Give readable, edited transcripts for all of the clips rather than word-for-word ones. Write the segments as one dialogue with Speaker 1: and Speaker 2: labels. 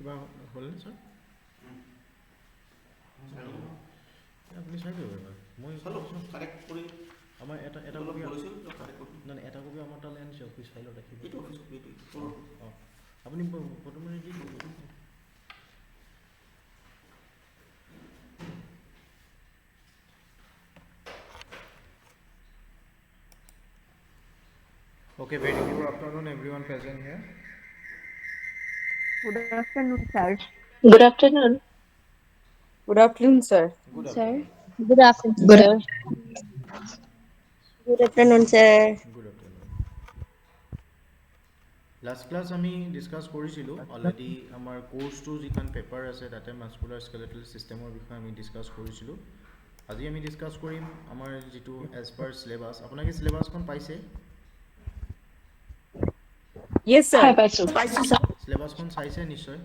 Speaker 1: কিবা হ'লনে ছাৰ? আপুনি চাই দিব এবাৰ। মই আমাৰ এটা কপি নাই এটা কপি আমাৰ তালৈ আনিছে অফিচ ফাইলত ৰাখিব। অঁ আপুনি ফটো মাৰি দি দিব। Okay, very good afternoon everyone present here.
Speaker 2: Good afternoon, sir.
Speaker 3: Good afternoon.
Speaker 2: Good afternoon, sir.
Speaker 1: Good
Speaker 3: Sir.
Speaker 1: afternoon.
Speaker 3: Good afternoon, sir. Good afternoon, sir.
Speaker 1: Good afternoon. Last class আমি ডিছকাছ কৰিছিলোঁ already আমাৰ কোৰ্চটো যিখন paper আছে তাতে muscular স্কেলেটেল ছিষ্টেমৰ বিষয়ে আমি discuss কৰিছিলোঁ। আজি আমি ডিছকাছ কৰিম আমাৰ যিটো এজ পাৰ চিলেবাছ। আপোনালোকে চিলেবাছখন পাইছে?
Speaker 2: Yes, sir.
Speaker 3: Hi, Paisu.
Speaker 1: চিলেবাছখন চাইছে নিশ্চয়?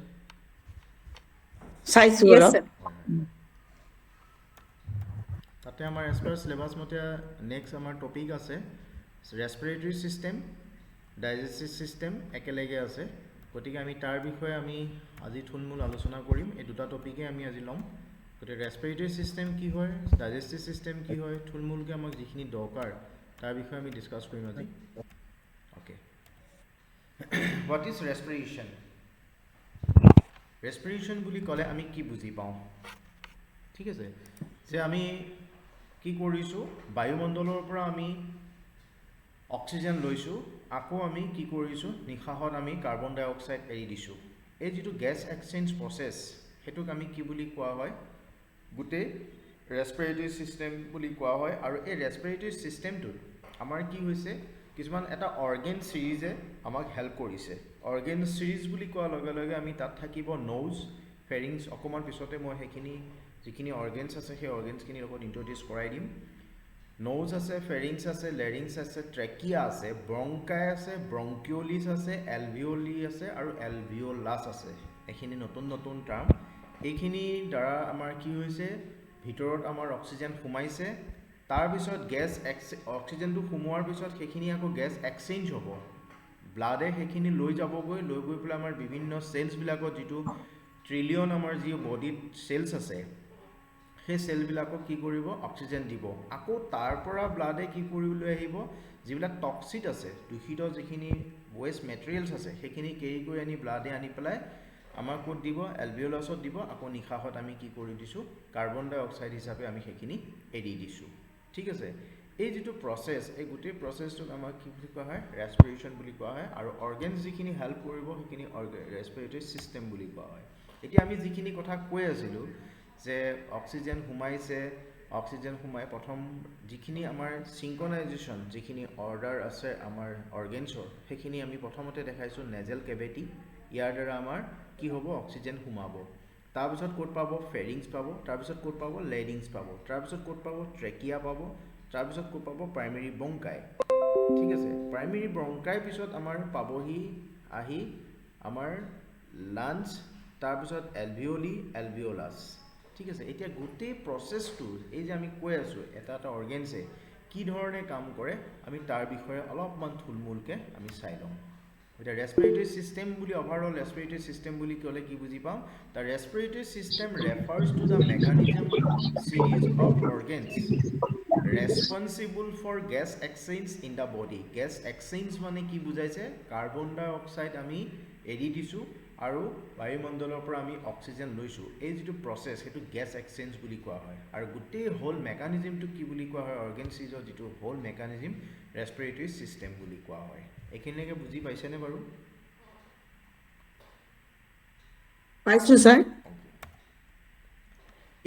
Speaker 2: Yes, sir.
Speaker 1: তাতে আমাৰ এজ পাৰ চিলেবাছ মতে নেক্সট আমাৰ টপিক আছে ৰেছপিৰেটৰী ছিষ্টেম, ডাইজেষ্টিভ ছিষ্টেম একেলগে আছে। গতিকে আমি তাৰ বিষয়ে আমি আজি থুলমূল আলোচনা কৰিম। এই দুটা টপিকে আমি আজি ল'ম। গতিকে ৰেছপিৰেটৰী ছিষ্টেম কি হয়, ডাইজেষ্টিভ ছিষ্টেম কি হয়, থুলমূলকৈ আমাক যিখিনি দৰকাৰ তাৰ বিষয়ে আমি ডিছকাছ কৰিম আজি। Okay, what is respiration? Respiration বুলি ক'লে আমি কি বুজি পাওঁ? ঠিক আছে, যে আমি কি কৰিছোঁ, বায়ুমণ্ডলৰ পৰা আমি অক্সিজেন লৈছোঁ, আকৌ আমি কি কৰিছোঁ, নিশাহত আমি কাৰ্বন ডাই অক্সাইড এৰি দিছোঁ। এই যিটো গেছ এক্সচেঞ্জ প্ৰচেছ সেইটোক আমি কি বুলি কোৱা হয়, গোটেই ৰেছপিৰেটৰী ছিষ্টেম বুলি কোৱা হয়। আৰু এই ৰেছপিৰেটৰী ছিষ্টেমটোত আমাৰ কি হৈছে, কিছুমান এটা অৰ্গেন ছিৰিজে আমাক হেল্প কৰিছে। অৰ্গেন ছিৰিজ বুলি কোৱাৰ লগে লগে আমি তাত থাকিব ন'জ, ফেৰিংছ, অকণমান পিছতে মই সেইখিনি যিখিনি অৰ্গেনছ আছে সেই অৰ্গেনছখিনিৰ লগত ইণ্ট্ৰডিউচ কৰাই দিম। ন'জ আছে, ফেৰিংছ আছে, লেৰিংছ আছে, ট্ৰেকিয়া আছে, ব্ৰংকাই আছে, ব্ৰংকিঅলিছ আছে, এলভিঅলি আছে আৰু এলভিঅলাছ আছে। এইখিনি নতুন নতুন টাৰ্ম। এইখিনিৰ দ্বাৰা আমাৰ কি হৈছে, ভিতৰত আমাৰ অক্সিজেন সোমাইছে, তাৰপিছত অক্সিজেনটো সোমোৱাৰ পিছত সেইখিনি আকৌ গেছ এক্সচেঞ্জ হ'ব। ব্লাডে সেইখিনি লৈ যাবগৈ, লৈ গৈ পেলাই আমাৰ বিভিন্ন চেলছবিলাকত, যিটো ট্ৰিলিয়ন আমাৰ যি বডিত চেলছ আছে, সেই চেলবিলাকক কি কৰিব, অক্সিজেন দিব। আকৌ তাৰ পৰা ব্লাডে কি কৰিবলৈ আহিব, যিবিলাক টক্সিড আছে, দূষিত যিখিনি ৱেষ্ট মেটেৰিয়েলছ আছে, সেইখিনি কেৰি কৰি আনি ব্লাডে আনি পেলাই আমাক ক'ত দিব, এলভিঅলাছত দিব। আকৌ নিশাহত আমি কি কৰি দিছোঁ, কাৰ্বন ডাই অক্সাইড হিচাপে আমি সেইখিনি এৰি দিছোঁ। ঠিক আছে, এই যিটো প্ৰচেছ, এই গোটেই প্ৰচেছটোক আমাক কি বুলি কোৱা হয়, ৰেছপিৰেশ্যন বুলি কোৱা হয়। আৰু অৰ্গেনছ যিখিনি হেল্প কৰিব সেইখিনি ৰেছপিৰেটৰী ছিষ্টেম বুলি কোৱা হয়। এতিয়া আমি যিখিনি কথা কৈ আছিলোঁ, যে অক্সিজেন সোমাইছে, অক্সিজেন সোমাই প্ৰথম যিখিনি আমাৰ চিংক্ৰনাইজেশ্যন, যিখিনি অৰ্ডাৰ আছে আমাৰ অৰ্গেনছৰ, সেইখিনি আমি প্ৰথমতে দেখাইছোঁ নেজেল কেভিটি। ইয়াৰ দ্বাৰা আমাৰ কি হ'ব, অক্সিজেন সোমাব। তাৰপিছত ক'ত পাব, ফেৰিংছ পাব, তাৰপিছত ক'ত পাব, লেৰিংছ পাব, তাৰপিছত ক'ত পাব, ট্ৰেকিয়া পাব, তাৰপিছত ক'ত পাব, প্ৰাইমেৰী ব্ৰংকাই। ঠিক আছে, প্ৰাইমেৰী ব্ৰংকাই পিছত আমাৰ পাবহি আহি আমাৰ লাঞ্চ, তাৰপিছত এলভিঅলি, এলভিঅলাছ। ঠিক আছে, এতিয়া গোটেই প্ৰচেছটো এই যে আমি কৈ আছোঁ এটা এটা অৰ্গেনছে কি ধৰণে কাম কৰে, আমি তাৰ বিষয়ে অলপমান থুলমূলকৈ আমি চাই লওঁ। এতিয়া ৰেছপিৰেটৰী ছিষ্টেম বুলি, অভাৰঅল ৰেছপিৰেটৰী ছিষ্টেম বুলি ক'লে কি বুজি পাওঁ, the respiratory system refers to the mechanism series of organs responsible for gas exchange in the body. Gas exchange মানে কি বুজাইছে, কাৰ্বন ডাই অক্সাইড আমি এৰি দিছোঁ আৰু বায়ুমণ্ডলৰ পৰা আমি অক্সিজেন লৈছোঁ। এই যিটো প্ৰচেছ সেইটো গেছ এক্সচেঞ্জ বুলি কোৱা হয়। আৰু গোটেই হোল মেকানিজমটো কি বুলি কোৱা হয়, অৰ্গেন ছিৰিজৰ যিটো হোল মেকানিজম, ৰেছপিৰেটৰী ছিষ্টেম বুলি কোৱা হয়। এইখিনিলৈকে বুজি পাইছেনে বাৰু?
Speaker 2: পাইছোঁ, ছাৰ।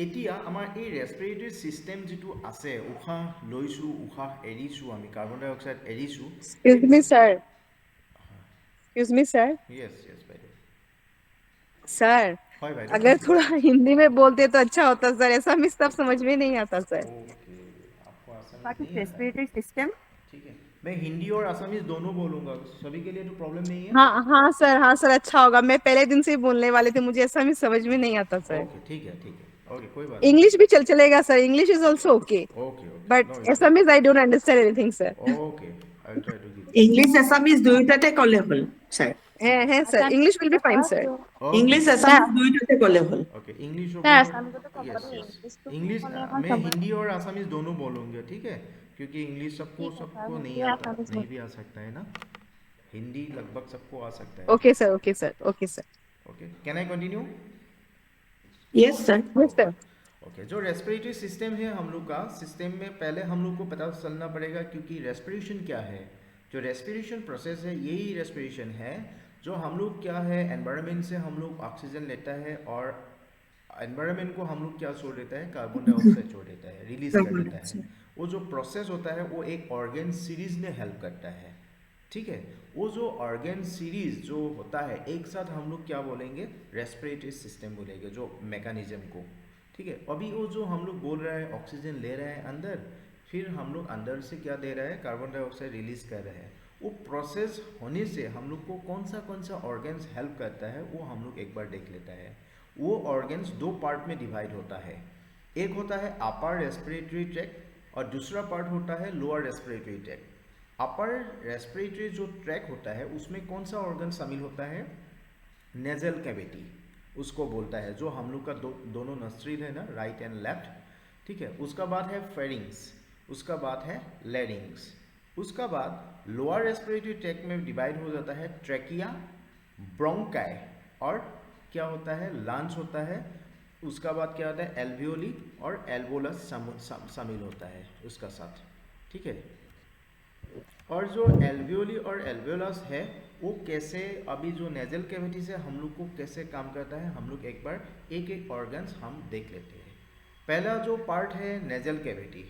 Speaker 1: এতিয়া আমাৰ এই ৰেছপিৰেটৰী ছিষ্টেম যিটো আছে, উশাহ লৈছোঁ, উশাহ এৰিছোঁ, আমি কাৰ্বন ডাই অক্সাইড এৰিছোঁ।
Speaker 2: Excuse me, sir. Excuse me, sir.
Speaker 1: Yes yes বাইদেউ।
Speaker 2: सर,
Speaker 1: হয় বাইদেউ।
Speaker 2: अगर थोड़ा हिंदी में बोलते तो अच्छा होता सर, ऐसा मिस सब समझ में नहीं आता सर।
Speaker 1: ओके, आपको आसामीज
Speaker 2: बाकी
Speaker 1: नहीं आता है?
Speaker 2: Respiratory system.
Speaker 1: ठीक है, मैं हिंदी और आसामीज दोनों बोलूँगा, सभी के लिए तो प्रॉब्लम नहीं है।
Speaker 2: हाँ सर अच्छा होगा। मैं पहले दिन से ही बोलने वाले थे, मुझे ऐसा मिस समझ में नहीं आता सर।
Speaker 1: ओके ठीक है, ओके कोई बात
Speaker 2: इंग्लिश भी चलेगा sir, English is also okay,
Speaker 1: नहीं। ओके ओके,
Speaker 2: बट
Speaker 1: नो
Speaker 2: ऐसा
Speaker 1: issue.
Speaker 2: Miss I don't understand anything sir.
Speaker 1: Okay, I will try to give.
Speaker 4: English Assamese দুয়োটাতে ক'লে হ'ল ছাৰ
Speaker 2: है sir, English will be fine sir.
Speaker 1: Okay.
Speaker 4: English Assamese দুয়োটাতে ক'লে হ'ল
Speaker 1: okay English
Speaker 3: sir,
Speaker 1: ऊपर
Speaker 3: असम को तो
Speaker 1: यस
Speaker 3: खबर
Speaker 1: यस
Speaker 3: नहीं, इसको
Speaker 1: इंग्लिश
Speaker 3: बोलने का
Speaker 1: मैं
Speaker 3: खबर-
Speaker 1: हिंदी और आसामीज दोनों बोलूँगा, ठीक है, क्योंकि इंग्लिश सबको
Speaker 3: ठीक है, सर,
Speaker 1: सबको नहीं
Speaker 3: मुझे
Speaker 1: आता,
Speaker 3: आसामीज
Speaker 1: नहीं
Speaker 3: बोल-
Speaker 1: भी आ सकता है ना, हिंदी लगभग सबको आ सकता है.
Speaker 2: Okay sir, okay sir, okay sir.
Speaker 1: Okay can I continue?
Speaker 4: Yes sir
Speaker 2: Yes sir.
Speaker 1: Okay जो रेस्पिरेटरी सिस्टम है हम लोग का, सिस्टम में पहले हम लोग को पता चलना पड़ेगा, क्योंकि रेस्पिरेशन क्या है. जो रेस्पिरेशन प्रोसेस है यही रेस्पिरेशन है जो हम लोग क्या है एनवायरनमेंट से हम लोग ऑक्सीजन लेता है और एनवायरनमेंट को हम लोग क्या छोड़ देता है, कार्बन डाइऑक्साइड छोड़ देता है, रिलीज कर देता है. वो जो प्रोसेस होता है वो एक ऑर्गेन सीरीज में हेल्प करता है, ठीक है. वो जो ऑर्गेन सीरीज जो होता है एक साथ हम लोग क्या बोलेंगे, रेस्पिरेटरी सिस्टम बोलेंगे, जो मैकेनिज्म को, ठीक है. अभी वो जो हम लोग बोल रहे हैं ऑक्सीजन ले रहे हैं अंदर, फिर हम लोग अंदर से क्या दे रहे हैं, कार्बन डाइऑक्साइड रिलीज कर रहे हैं. वो प्रोसेस होने से हम लोग को कौन सा ऑर्गेन्स हेल्प करता है वो हम लोग एक बार देख लेता है. वो ऑर्गेन्स दो पार्ट में डिवाइड होता है. एक होता है अपर रेस्पिरेटरी ट्रैक्ट और दूसरा पार्ट होता है lower respiratory tract. Upper respiratory जो ट्रैक होता है उसमें कौन सा ऑर्गन शामिल होता है, नेजल कैविटी उसको बोलता है, जो हम लोग का दोनों नस्ट्रिल है ना, राइट एंड लेफ्ट, ठीक है. उसका बाद है फेरिंग्स, उसका बाद है लैरिंग्स. उसका बाद लोअर रेस्पिरेटरी ट्रैक में डिवाइड हो जाता है ट्रैकिया, ब्रोंकाई और क्या होता है, लंग्स होता है. उसका बाद क्या होता है, एल्वियोली और एल्वोलस शामिल होता है उसका साथ, ठीक है. और जो एल्वियोली और एल्वियोलस है वो कैसे, अभी जो नेजल कैविटी से हम लोग को कैसे काम करता है, हम लोग एक बार एक एक ऑर्गन्स हम देख लेते हैं. पहला जो पार्ट है नेजल कैविटी,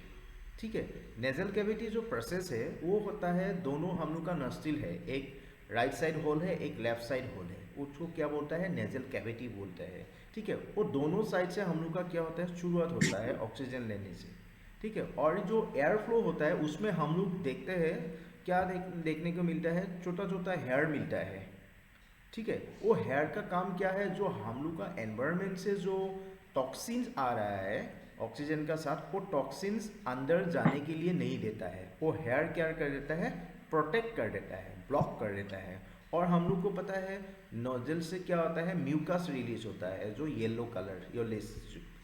Speaker 1: ठीक है. नेजल कैविटी जो प्रोसेस है वो होता है, दोनों हम लोग का नस्ट्रिल है, एक राइट साइड होल है, एक लेफ्ट साइड होल है, उसको क्या बोलता है, नेजल कैविटी बोलता है, ठीक है. वो दोनों साइड से हम लोग का क्या होता है, शुरुआत होता है ऑक्सीजन लेने से, ठीक है. और जो एयर फ्लो होता है उसमें हम लोग देखते हैं क्या देखने को मिलता है, छोटा छोटा हेयर मिलता है, ठीक है. वो हेयर का काम क्या है, जो हम लोग का एनवायरनमेंट से जो टॉक्सिन्स आ रहा है ऑक्सीजन का साथ, वो टॉक्सिन्स अंदर जाने के लिए नहीं देता है. वो हेयर क्या कर देता है, प्रोटेक्ट कर देता है, ब्लॉक कर देता है. और हम लोग को पता है नोजल से क्या होता है, म्यूकस रिलीज होता है, जो येलो कलर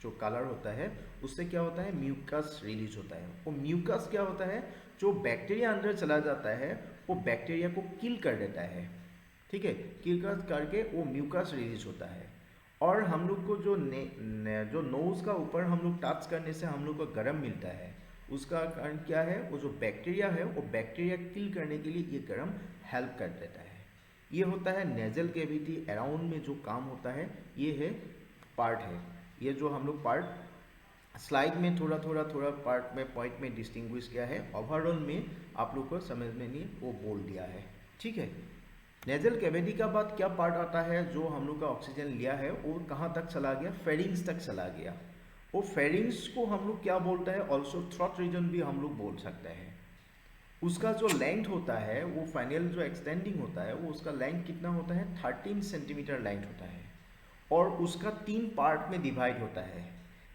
Speaker 1: जो कलर होता है उससे क्या होता है, म्यूकस रिलीज होता है. वो म्यूकस क्या होता है, जो बैक्टीरिया अंदर चला जाता है वो बैक्टीरिया को किल कर देता है, ठीक है. किल करके वो म्यूकस रिलीज होता है. और हम लोग को जो जो नोज़ का ऊपर हम लोग टच करने से हम लोग को गर्म मिलता है, उसका कारण क्या है, वो जो बैक्टीरिया है वो बैक्टीरिया किल करने के लिए ये गर्म हेल्प कर देता है. ये होता है नेजल कैविटी अराउंड में जो काम होता है, ये है पार्ट है. ये जो हम लोग पार्ट स्लाइड में थोड़ा पार्ट में पॉइंट में डिस्टिंग्विश किया है, ओवरऑल में आप लोग को समझ में नहीं वो बोल दिया है, ठीक है. नेजल कैविटी का बाद क्या पार्ट आता है, जो हम लोग का ऑक्सीजन लिया है वो कहाँ तक चला गया, फेरिंग्स तक चला गया. वो फेरिंग्स को हम लोग क्या बोलता है, ऑल्सो थ्रोट रीजन भी हम लोग बोल सकते हैं. उसका जो लेंथ होता है, वो फाइनल जो एक्सटेंडिंग होता है, वो उसका लेंथ कितना होता है, 13 सेंटीमीटर लेंथ होता है. और उसका 3 पार्ट में डिवाइड होता है.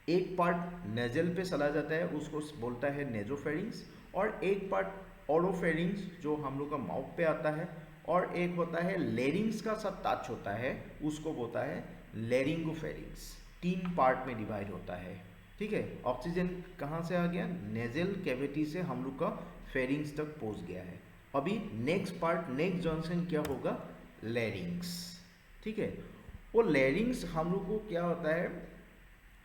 Speaker 1: एक पार्ट नेजल पे चला जाता है, उसको बोलता है नेजोफेरिंग्स, और एक पार्ट ओरोफेरिंग्स जो हम लोग का माउथ पे आता है, और एक होता है लेरिंग्स का साथ टच होता है, उसको बोलता है लेरिंगोफेरिंग्स. 3 पार्ट में डिवाइड होता है, ठीक है. ऑक्सीजन कहाँ से आ गया, नेजल कैविटी से हम लोग का फेरिंग्स तक पहुँच गया है. अभी नेक्स्ट पार्ट, नेक्स्ट जंक्शन क्या होगा, लेरिंग्स, ठीक है. वो लेरिंग्स हम लोग को क्या होता है,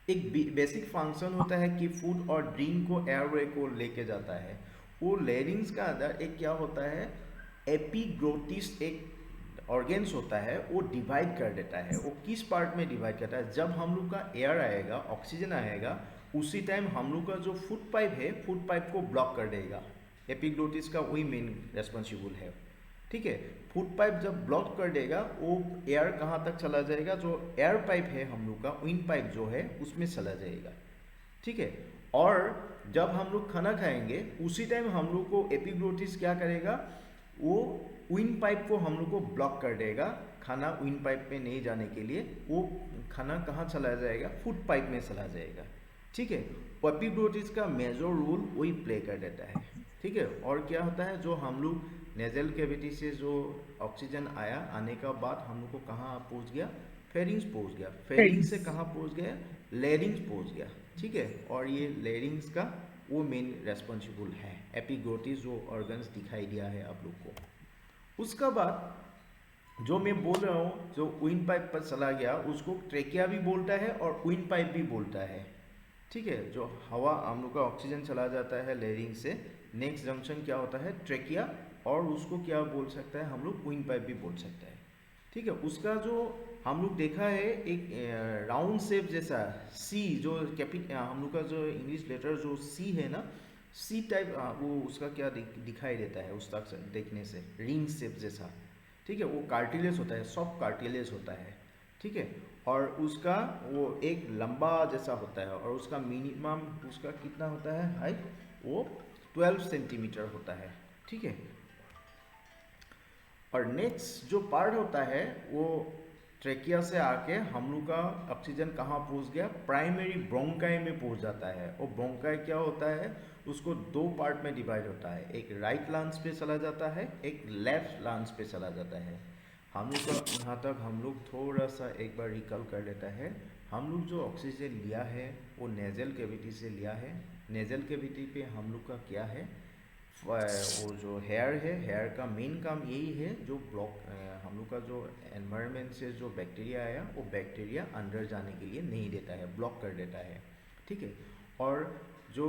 Speaker 1: एक बेसिक फंक्शन होता है कि फूड और ड्रिंक को एयरवे को लेके जाता है. वो लेरिंग्स का अंदर एक क्या होता है, एपिग्लोटिस एक ऑर्गेन्स होता है, वो डिवाइड कर देता है. वो किस पार्ट में डिवाइड करता है, जब हम लोग का एयर आएगा, ऑक्सीजन आएगा, उसी टाइम हम लोग का जो फूड पाइप है, फूड पाइप को ब्लॉक कर देगा. एपिग्लोटिस का वही मेन रेस्पॉन्सिबल है, ठीक है. फूड पाइप जब ब्लॉक कर देगा, वो एयर कहाँ तक चला जाएगा, जो एयर पाइप है हम लोग का, विंड पाइप जो है उसमें चला जाएगा, ठीक है. और जब हम लोग खाना खाएंगे उसी टाइम हम लोग को एपिग्लोटिस क्या करेगा, वो विंड पाइप को हम लोग को ब्लॉक कर देगा. खाना विंड पाइप में नहीं जाने के लिए वो खाना कहाँ चला जाएगा, फूड पाइप में चला जाएगा, ठीक है. एपिग्लोटिस का मेजर रोल वही प्ले कर देता है. ठीक है। और क्या होता है, जो हम लोग नेजल कैविटी से जो ऑक्सीजन आया, आने का बाद हम लोग को कहाँ पहुँच गया, फेरिंग्स पहुँच गया। फेरिंग्स से कहाँ पहुँच गया, लेरिंग्स पहुँच गया। ठीक है। और ये लेरिंग्स का वो मेन रेस्पॉन्सिबल है, एपिग्लोटिस जो ऑर्गन्स दिखाई दिया है आप लोग को। उसका बाद जो मैं बोल रहा हूँ, जो विंड पाइप पर चला गया उसको ट्रेकिया भी बोलता है और विंड पाइप भी बोलता है। ठीक है। जो हवा हम लोग का ऑक्सीजन चला जाता है लेरिंग से, नेक्स्ट जंक्शन क्या होता है, ट्रेकिया, और उसको क्या बोल सकता है हम लोग, विंड पाइप भी बोल सकता है। ठीक है। उसका जो हम लोग देखा है एक राउंड शेप जैसा सी, जो हम लोग का जो इंग्लिश लेटर जो सी है ना, सी टाइप, वो उसका क्या दिखाई देता है उस तक देखने से, रिंग शेप जैसा। ठीक है। वो कार्टिलेज होता है, सॉफ्ट कार्टिलेज होता है। ठीक है। और उसका वो एक लंबा जैसा होता है, और उसका मिनिमम उसका कितना होता है हाइट, वो 12 सेंटीमीटर होता है। ठीक है। और नेक्स्ट जो पार्ट होता है वो ट्रेकिया से आके हम लोग का ऑक्सीजन कहाँ पहुँच गया, प्राइमरी ब्रोंकाई में पहुँच जाता है। और ब्रोंकाई क्या होता है, उसको दो पार्ट में डिवाइड होता है, एक राइट लंग्स पे चला जाता है, एक लेफ्ट लंग्स पे चला जाता है। हम लोग का यहाँ तक हम लोग थोड़ा सा एक बार रिकॉल कर लेता है। हम लोग जो ऑक्सीजन लिया है वो नेजल कैविटी से लिया है। नेजल कैविटी पे हम लोग का क्या है, वो जो हेयर है, हेयर का मेन काम यही है, जो ब्लॉक हम लोग का जो एनवायरनमेंट से जो बैक्टीरिया आया वो बैक्टीरिया अंदर जाने के लिए नहीं देता है, ब्लॉक कर देता है। ठीक है। और जो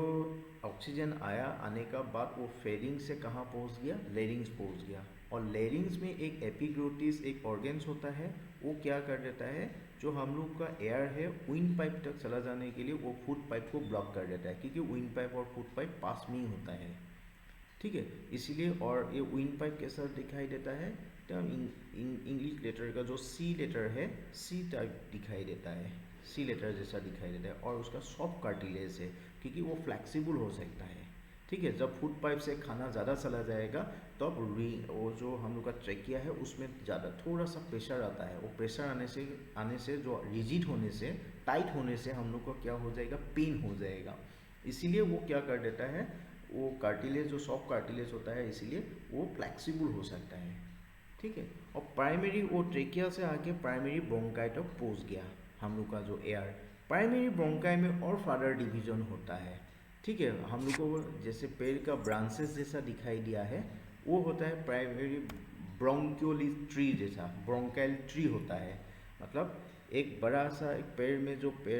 Speaker 1: ऑक्सीजन आया, आने का बाद वो फेरिंग से कहाँ पहुँच गया, लेरिंग्स पहुँच गया। और लेरिंग्स में एक एपिग्लोटिस एक ऑर्गन्स होता है, वो क्या कर देता है, जो हम लोग का एयर है विंड पाइप तक चला जाने के लिए वो फूड पाइप को ब्लॉक कर देता है, क्योंकि विंड पाइप और फूड पाइप पास में ही होता है। ठीक है। इसीलिए, और ये विंड पाइप कैसा दिखाई देता है, इंग्लिश लेटर का जो सी लेटर है, सी टाइप दिखाई देता है, सी लेटर जैसा दिखाई देता है। और उसका सॉफ्ट कार्टिलेज है, क्योंकि वो फ्लेक्सिबल हो सकता है। ठीक है। जब फूड पाइप से खाना ज़्यादा चला जाएगा तब वो जो हम लोग का ट्रेकिया है उसमें ज़्यादा थोड़ा सा प्रेशर आता है। वो प्रेशर आने से जो रिजिड होने से, टाइट होने से हम लोग को क्या हो जाएगा, पेन हो जाएगा। इसीलिए वो क्या कर देता है, वो कार्टिलेज जो सॉफ्ट कार्टिलेज होता है, इसीलिए वो फ्लेक्सिबल हो सकता है। ठीक है। और प्राइमरी वो ट्रेकिया से आके प्राइमरी ब्रोंकाई तक पहुँच गया हम लोग का जो एयर। प्राइमरी ब्रोंकाई में और फर्दर डिवीजन होता है। ठीक है। हम लोग को जैसे पेड़ का ब्रांचेस जैसा दिखाई दिया है, वो होता है प्राइमरी ब्रोंक्योली ट्री जैसा, ब्रोंकाइल ट्री होता है। मतलब एक बड़ा सा एक पेड़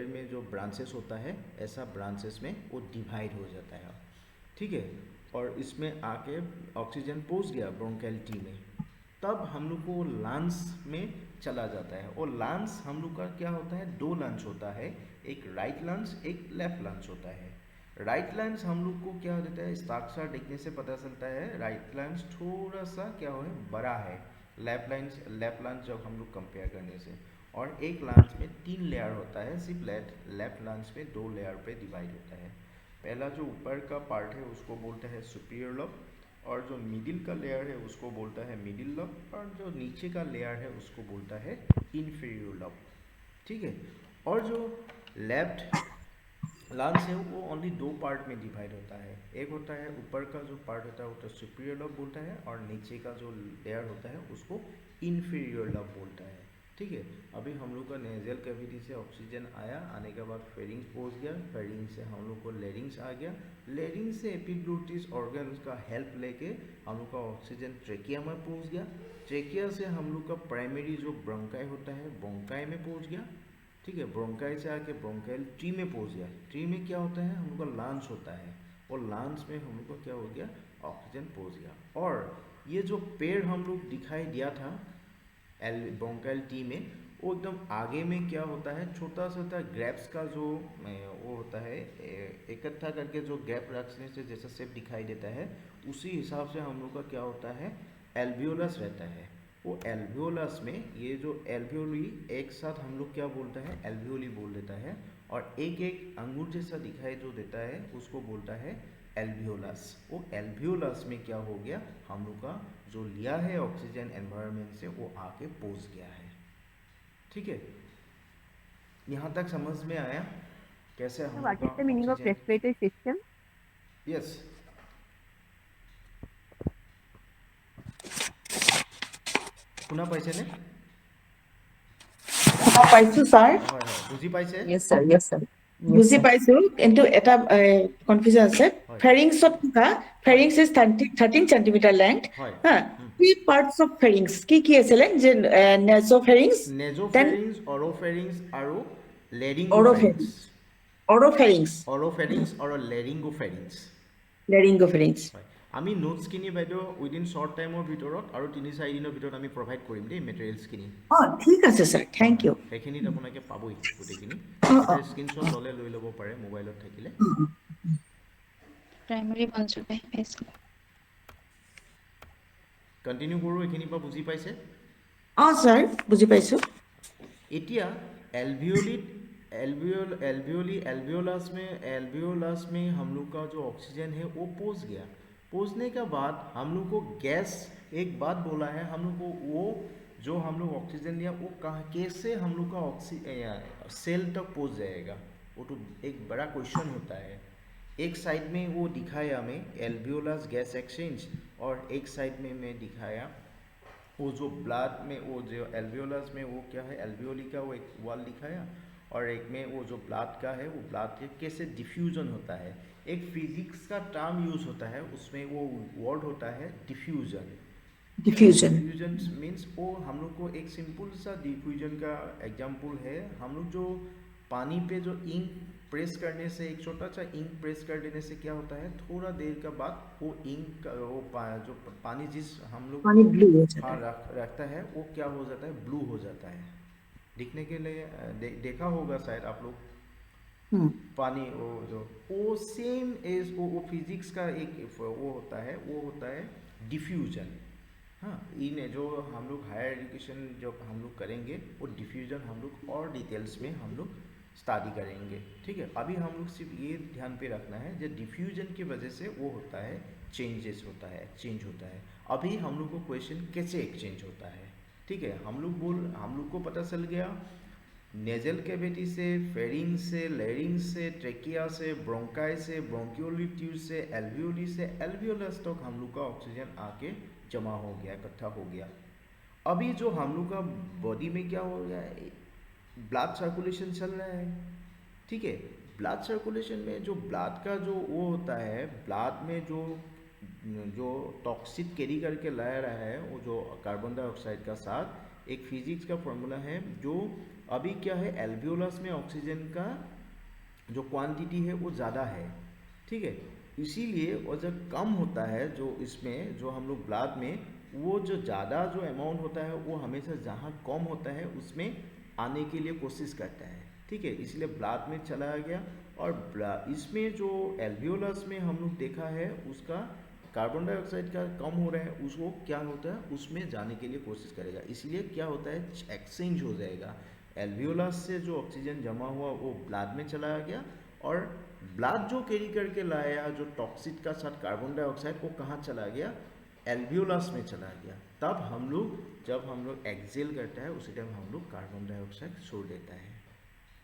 Speaker 1: में जो ब्रांचेस होता है, ऐसा ब्रांचेस में वो डिवाइड हो जाता है। ठीक है। और इसमें आके ऑक्सीजन पहुँच गया ब्रोंकाइल ट्री में, तब हम लोग को लंग्स में चला जाता है। और लंग्स हम लोग का क्या होता है, दो लंग्स होता है, एक राइट लंग्स एक लेफ्ट लंग्स होता है। राइट लंग्स हम लोग को क्या देता है, स्ट्रक्चर देखने से पता चलता है राइट लंग्स थोड़ा सा क्या है, बड़ा है लेफ्ट लंग्स जब हम लोग कंपेयर करने से। और एक लंग्स में 3 लेयर होता है, सिर्फ लेफ्ट लंग्स में 2 लेयर पे डिवाइड होता है। पहला जो ऊपर का पार्ट है उसको बोलते हैं सुपीरियर लोब, और जो मिडिल का लेयर है उसको बोलता है मिडिल लोब, और जो नीचे का लेयर है उसको बोलता है इन्फीरियर लोब। ठीक है। और जो लेफ्ट लंग्स है वो ओनली 2 पार्ट में डिवाइड होता है। एक होता है ऊपर का जो पार्ट होता है वो तो सुपीरियर लोब बोलता है, और नीचे का जो लेयर होता है उसको इन्फीरियर लोब बोलता है। ठीक है। अभी हम लोग का नेजल कैविटी से ऑक्सीजन आया, आने के बाद फेरिंग्स पहुंच गया, फेरिंग्स से हम लोग को लेरिंग्स आ गया, लेरिंग्स से एपिग्लोटिस ऑर्गन का हेल्प लेके हम लोग का ऑक्सीजन ट्रेकिया में पहुंच गया, ट्रेकिया से हम लोग का प्राइमरी जो ब्रोंकाई होता है ब्रोंकाई में पहुंच गया। ठीक है। ब्रोंकाई से आके ब्रोंकाइल ट्री में पहुंच गया। ट्री में क्या होता है, हम लोग का लंग्स होता है, और लंग्स में हम लोग का क्या हो गया, ऑक्सीजन पहुंच गया। और ये जो पेड़ हम लोग दिखाई दिया था ब्रोंकाइल ट्री में, वो एकदम आगे में क्या होता है, छोटा छोटा ग्रैप्स का जो वो होता है, इकट्ठा करके जो गैप रखने से जैसा शेप दिखाई देता है, उसी हिसाब से हम लोग का क्या होता है, एल्वियोलस रहता है। वो एल्वियोलस में ये जो एल्वियोली एक साथ हम लोग क्या बोलता है, एल्वियोली बोल देता है, और एक एक अंगूर जैसा दिखाई जो देता है उसको बोलता है एल्वियोलस। वो एल्वियोलस में क्या हो गया, हम लोग का जो लिया है ऑक्सीजन एनवायरनमेंट से वो आके पहुंच गया है। ठीक है। यहाँ तक समझ में आया कैसे हम
Speaker 2: What
Speaker 1: लोग
Speaker 2: is the
Speaker 1: का
Speaker 2: meaning of
Speaker 1: oxygen.
Speaker 2: respiratory system?
Speaker 1: Yes, শুনা পাইছেনে?
Speaker 4: পাইছো ছাৰ,
Speaker 1: হয় হয়, বুজি পাইছে?
Speaker 2: Yes, sir. Yes, sir. Yes,
Speaker 4: বুজি
Speaker 2: sir.
Speaker 4: পাইছো, কিন্তু এটা কনফিউজন আছে।
Speaker 1: হয়।
Speaker 4: ফেৰিংছত থকা, ফেৰিংছ ইজ 13 চেণ্টিমিটাৰ লেংথ,
Speaker 1: হয়।
Speaker 4: হা, থ্ৰী পাৰ্টছ অফ ফেৰিংছ কি কি আছিলে? যে নেজোফেৰিংছ, দেন
Speaker 1: নেজোফেৰিংছ, অৰোফেৰিংছ আৰু
Speaker 4: অৰোফেৰিংছ,
Speaker 1: লেৰিংগোফেৰিংছ।
Speaker 4: অৰোফেৰিংছ,
Speaker 1: অৰোফেৰিংছ আৰু লেৰিংগোফেৰিংছ।
Speaker 4: লেৰিংগোফেৰিংছ।
Speaker 1: হয়, আমি নোটছখিনি বাইদেউ উইদিন শ্বৰ্ট টাইমৰ ভিতৰত আৰু 3-4 দিনৰ ভিতৰত আমি প্ৰভাইড কৰিম দেই মেটেৰিয়েলছখিনি।
Speaker 4: ঠিক আছে ছাৰ, থেংক ইউ।
Speaker 1: সেইখিনিত আপোনালোকে পাবই গোটেইখিনি।
Speaker 4: অঁ,
Speaker 1: এটা
Speaker 4: অঁ,
Speaker 1: স্ক্ৰীনশ্বট ল'লে লৈ ল'ব পাৰে মোবাইলত থাকিলে।
Speaker 3: Primary concept is
Speaker 1: কণ্টিনিউ কৰোঁ, এইখিনিৰ পৰা বুজি পাইছে?
Speaker 4: অঁ ছাৰ, বুজি পাইছো।
Speaker 1: এতিয়া एल्वियोलस में हम लोग का जो ऑक्सीजन है वो पहुंच गया। पहुंचने के बाद हम लोग को गैस, एक बात बोला है हम लोग को, वो जो हम लोग ऑक्सीजन लिया वो कहाँ कैसे हम लोग का सेल तक पहुंच जाएगा, वो तो एक बड़ा क्वेश्चन होता है। एक साइड में वो दिखाया हमें एल्वियोलस गैस एक्सचेंज, और एक साइड में मैं दिखाया वो जो ब्लड में वो जो एल्वियोलस में वो क्या है, एल्वियोली का वो एक वॉल दिखाया, और एक में वो जो ब्लड का है वो ब्लड के कैसे डिफ्यूजन होता है। एक फिजिक्स का टर्म यूज होता है, उसमें वो वर्ड होता है डिफ्यूजन।
Speaker 4: डिफ्यूजन।
Speaker 1: डिफ्यूजन मीन्स वो हम लोग को एक सिंपल सा डिफ्यूजन का एग्जाम्पल है। हम लोग जो पानी पे जो इंक प्रेस करने से, एक छोटा सा इंक प्रेस कर देने से क्या होता है, थोड़ा देर के बाद वो इंक जो पानी जिस हम लोग
Speaker 4: पानी ब्लू हो जाता
Speaker 1: हाँ
Speaker 4: है।
Speaker 1: रखता है वो क्या हो जाता है, ब्लू हो जाता है। दिखने के लिए देखा होगा शायद आप लोग पानी वो सेम एज वो फिजिक्स का एक वो होता है डिफ्यूजन। हाँ, इन जो हम लोग हायर एजुकेशन जब हम लोग करेंगे वो डिफ्यूजन हम लोग और डिटेल्स में हम लोग स्टडी करेंगे, ठीक है। अभी हम लोग सिर्फ ये ध्यान पे रखना है जो डिफ्यूजन की वजह से वो होता है चेंजेस होता है, एक्सचेंज होता है। अभी हम लोग को क्वेश्चन कैसे एक्सचेंज होता है, ठीक है। हम लोग को पता चल गया नेजल कैविटी से, फेरिंग्स से, लेरिंग्स से, ट्रेकिया से, ब्रोंकाई से, ब्रोंकियोली ट्यूब से, एल्वियोली से, एल्वियोलस तक हम लोग का ऑक्सीजन आके जमा हो गया, इकट्ठा हो गया। अभी जो हम लोग का बॉडी में क्या हो गया है, ब्लड सर्कुलेशन चल रहा है, ठीक है। ब्लड सर्कुलेशन में जो ब्लड का जो वो होता है, ब्लड में जो टॉक्सिक कैरी करके ला रहा है वो जो कार्बन डाइऑक्साइड का साथ, एक फिजिक्स का फॉर्मूला है जो अभी क्या है, एल्वियोलस में ऑक्सीजन का जो क्वांटिटी है वो ज़्यादा है, ठीक है। इसीलिए और जब कम होता है जो इसमें जो हम लोग ब्लड में, वो जो ज़्यादा जो अमाउंट होता है वो हमेशा जहाँ कम होता है उसमें आने के लिए कोशिश करता है, ठीक है। इसलिए ब्लड में चला गया, और इसमें जो एल्वियोलस में हम लोग देखा है उसका कार्बन डाइऑक्साइड का कम हो रहा है, उसको क्या होता है उसमें जाने के लिए कोशिश करेगा। इसलिए क्या होता है, एक्सचेंज हो जाएगा। एल्वियोलस से जो ऑक्सीजन जमा हुआ वो ब्लड में चला गया, और ब्लड जो कैरी करके लाया जो टॉक्सिक का साथ कार्बन डाइऑक्साइड वो कहाँ चला गया, एल्वियोलस में चला गया। तब जब हम लोग एक्सेल करता है उसी टाइम हम लोग कार्बन डाइऑक्साइड छोड़ देता है।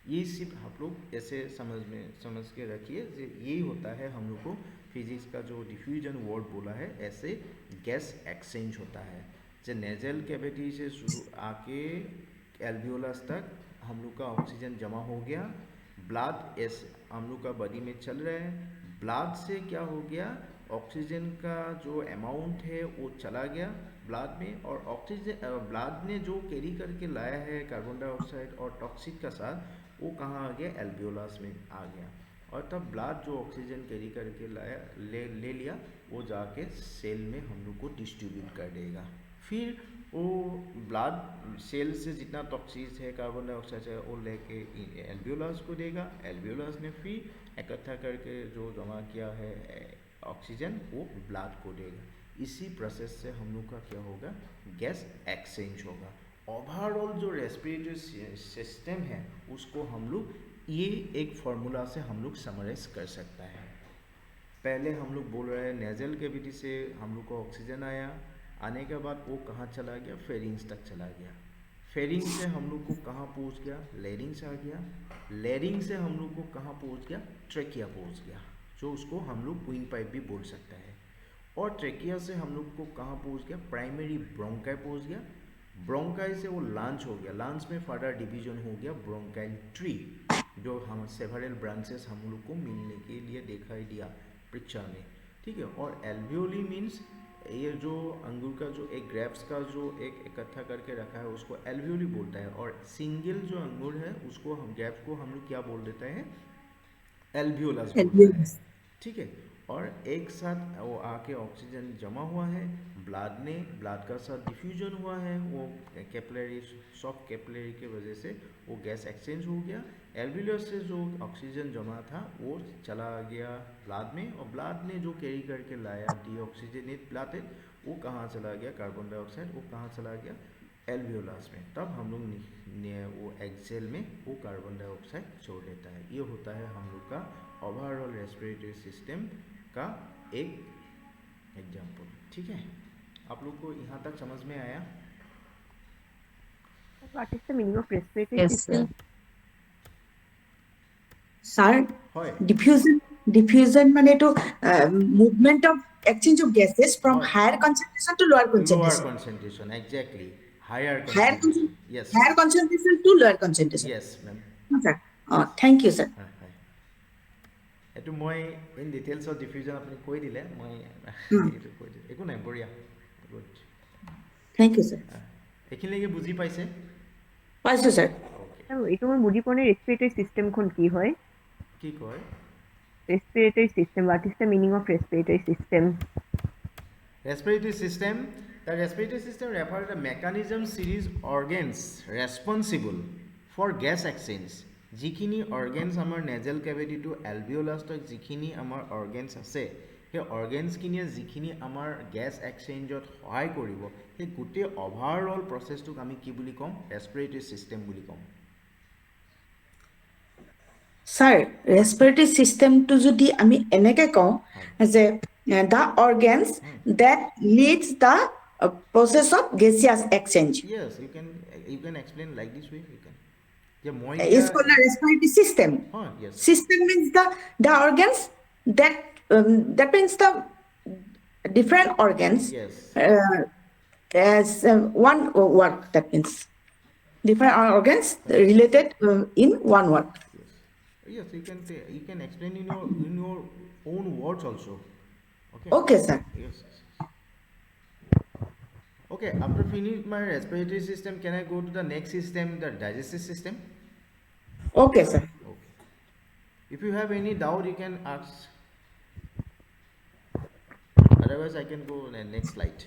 Speaker 1: ये सिर्फ आप लोग ऐसे समझ के रखिए, यही होता है हम लोग को फिजिक्स का जो डिफ्यूजन वर्ड बोला है, ऐसे गैस एक्सचेंज होता है। जो नेजल कैविटी से शुरू आके एल्वियोलस तक हम लोग का ऑक्सीजन जमा हो गया, ब्लड ऐसे हम लोग का बॉडी में चल रहा है, ब्लड से क्या हो गया, ऑक्सीजन का जो अमाउंट है वो चला गया ब्लड में, और ऑक्सीजन ब्लड ने जो कैरी करके लाया है कार्बन डाइऑक्साइड और टॉक्सिक का साथ, वो कहाँ आ गया, एल्वियोलस में आ गया। और तब ब्लड जो ऑक्सीजन कैरी करके लाया ले लिया वो जाके सेल में हम लोग को डिस्ट्रीब्यूट कर देगा। फिर वो ब्लड सेल से जितना टॉक्सिक है कार्बन डाइऑक्साइड है वो लेके एल्वियोलस को देगा, एल्वियोलस ने फिर इकट्ठा करके जो जमा किया है ऑक्सीजन वो ब्लड को देगा। इसी प्रोसेस से हम लोग का क्या होगा, गैस एक्सचेंज होगा। ओवरऑल जो रेस्पिरेटरी सिस्टम है उसको हम लोग ये एक फार्मूला से हम लोग समराइज कर सकता है। पहले हम लोग बोल रहे हैं नेजल कैविटी से हम लोग को ऑक्सीजन आया, आने के बाद वो कहाँ चला गया, फेरिंग्स तक चला गया, फेरिंग से हम लोग को कहाँ पहुँच गया, लेरिंग्स आ गया, लेरिंग से हम लोग को कहाँ पहुँच गया, ट्रेकिया पहुँच गया, जो उसको हम लोग विंड पाइप भी बोल सकते हैं। और ट्रेकिया से हम लोग को कहाँ पहुँच गया, प्राइमरी ब्रोंकाई पहुँच गया, ब्रोंकाई से वो लंच हो गया, लंच में फर्दर डिवीजन हो गया ब्रोंकाइल ट्री, जो हम सेवरल ब्रांचेस हम लोग को मिलने के लिए दिखाई दिया पिक्चर में, ठीक है। और एल्वियोली मीन्स ये जो अंगूर का जो एक ग्रेप्स का जो एक इकट्ठा करके रखा है उसको एल्वियोली बोलता है, और सिंगल जो अंगूर है उसको हम ग्रेप्स को हम लोग क्या बोल देते हैं, एल्वियोलस बोलते हैं,
Speaker 4: Alveolus.
Speaker 1: ठीक है। और एक साथ वो आके ऑक्सीजन जमा हुआ है ब्लड ने, ब्लड का साथ डिफ्यूजन हुआ है, वो कैपिलरी सॉफ्ट कैपिलरी के वजह से वो गैस एक्सचेंज हो गया। एल्वियोलस से जो ऑक्सीजन जमा था वो चला गया ब्लड में, और ब्लड ने जो कैरी करके लाया डीऑक्सीजनेट ब्लड, वो कहाँ चला गया, कार्बन डाइऑक्साइड वो कहाँ चला गया, एल्वियोलस में। तब हम लोग वो एक्सेल में वो कार्बन डाइऑक्साइड छोड़ देता है। ये होता है हम लोग का ओवरऑल रेस्पिरेटरी सिस्टम का एक एग्जाम्पल, ठीक है। आप लोग को यहाँ तक समझ में आया?
Speaker 2: What is the meaning of respiratory
Speaker 3: Yes,
Speaker 2: system?
Speaker 4: Sir,
Speaker 1: হয়
Speaker 4: diffusion মানে to movement of exchange of gases from
Speaker 1: হয়
Speaker 4: higher concentration to lower
Speaker 1: lower
Speaker 4: concentration.
Speaker 1: Concentration, exactly higher
Speaker 4: Higher
Speaker 1: concentration, yes
Speaker 4: higher concentration to lower concentration.
Speaker 1: Yes ma'am,
Speaker 4: Sir. Thank you, sir.
Speaker 1: হয় হয়। এইটো মই in ডিটেইলছত diffusion আপুনি কৈ দিলে, মই এইটো কৈ দিলোঁ, একো নাই, বঢ়িয়া, গুড।
Speaker 4: Thank you, sir.
Speaker 1: এইখিনিলৈকে বুজি পাইছে?
Speaker 4: পাইছো, sir.
Speaker 1: অ'কে,
Speaker 2: আৰু এইটো মই বুজি পোৱা নাই, ৰেস্পিৰেটৰী চিষ্টেমখন কি হয়?
Speaker 1: কি কয়?
Speaker 2: Respiratory system, what is the meaning of respiratory system?
Speaker 1: Respiratory system, the respiratory system refers to the mechanism series organs responsible for gas exchange. যিখিনি organs আমাৰ nasal cavity to alveolus তক যিখিনি আমাৰ organs আছে, সেই organsখিনিয়ে যিখিনি আমাৰ gas exchangeত সহায় কৰিব, সেই গোটেই overall processটোক আমি কি বুলি ক'ম, respiratory system বুলি ক'ম।
Speaker 4: Sir, respiratory system to যদি আমি এনেকে কওঁ যে the organs that leads the process of gaseous exchange
Speaker 1: Yes, you can explain like this way, you can. যে মই
Speaker 4: is called a respiratory system.
Speaker 1: yes,
Speaker 4: System means the organs that that means the different organs
Speaker 1: yes,
Speaker 4: as one work. That means different organs related in one work.
Speaker 1: yes, you can explain in your own words also. Okay.
Speaker 4: Okay, sir.
Speaker 1: Yes. Okay, after finishing my respiratory system, can I go to the next system, the digestive system?
Speaker 4: Okay, sir.
Speaker 1: Okay. If you have any doubt, you can ask. Otherwise, I can go on the next slide.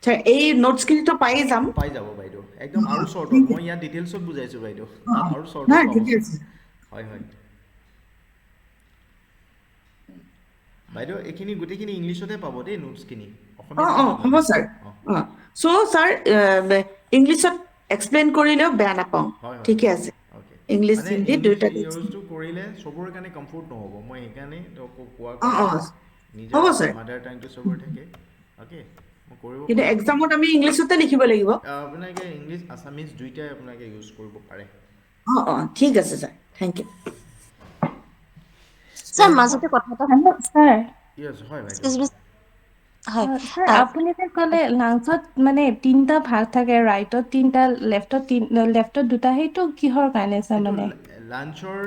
Speaker 4: Sir, এই notes কিন্তু পাই যাম।
Speaker 1: পাই যাব বাইদেউ, একদম আৰু শৰ্টত, মই ইয়াত ডিটেইলছত বুজাইছোঁ বাইদেউ, তাত আৰু শৰ্টত
Speaker 4: নাই,
Speaker 1: পাব।
Speaker 4: ঠিকে আছে।
Speaker 1: হয় হয় বাইদেউ, এইখিনি গোটেইখিনি ইংলিছতে পাব দেই, নোটছখিনি
Speaker 4: হ'ব ছাৰ। চ' ছাৰ ইংলিছত এক্সপ্লেইন কৰিলেও বেয়া নাপাওঁ, ঠিকে আছে। ইংলিছ হিন্দী দুয়োটাতে
Speaker 1: ইউজটো কৰিলে চবৰে কাৰণে কমফৰ্ট নহ'ব, মই সেইকাৰণে কোৱা
Speaker 4: হ'ব
Speaker 1: নিজৰ
Speaker 4: ছাৰ।
Speaker 1: মাডাৰ টাংটো চবৰে থাকে। অ'কে, মই কৰিব
Speaker 4: কিন্তু এক্সামত আমি ইংলিছতে লিখিব লাগিব।
Speaker 1: আপোনালোকে ইংলিছ আছামিজ দুইটাই আপোনালোকে ইউজ কৰিব পাৰে।
Speaker 4: ঠিক আছে ছাৰ, থেংক ইউ।
Speaker 3: স্যার মাজতে কথা এটা স্যার
Speaker 1: ইয়েছ, হয় বাইদেউ।
Speaker 3: এক্সকিউজ মি হয়
Speaker 5: স্যার আপুনি যে ক'লে লাংছত মানে তিনটা ভাগ থাকে, ৰাইটত তিনটা, লেফটত দুটা, সেইটো কিহৰ কাৰণে স্যাৰ? মানে
Speaker 1: লাঞ্চৰ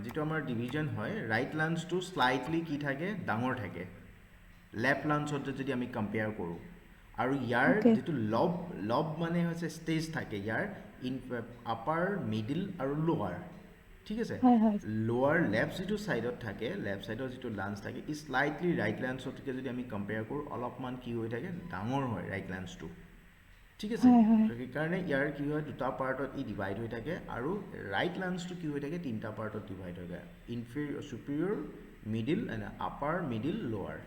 Speaker 1: যিটো আমাৰ ডিভিজন হয়, ৰাইট লাঞ্চটো স্লাইটলি কি থাকে, ডাঙৰ থাকে, লেফ্ট লাঞ্চত যদি আমি কম্পেয়াৰ কৰোঁ। আৰু ইয়াৰ যিটো লব মানে হৈছে ষ্টেজ থাকে ইয়াৰ, ইন আপাৰ, মিডিল আৰু লোৱাৰ, ঠিক আছে। লোৱাৰ লেফ্ট যিটো ছাইডত থাকে, লেফ্ট ছাইডৰ যিটো লাঞ্চ থাকে, ই স্লাইটলি ৰাইট লাঞ্চতকৈ যদি আমি কম্পেয়াৰ কৰোঁ, অলপমান কি হৈ থাকে, ডাঙৰ হয় ৰাইট লাঞ্চটো, ঠিক আছে। সেইকাৰণে ইয়াৰ কি হয়, দুটা পাৰ্টত ই ডিভাইড হৈ থাকে, আৰু ৰাইট লাঞ্চটো কি হৈ থাকে, তিনিটা পাৰ্টত ডিভাইড হৈ থাকে, inferior, superior, middle and upper, middle, lower,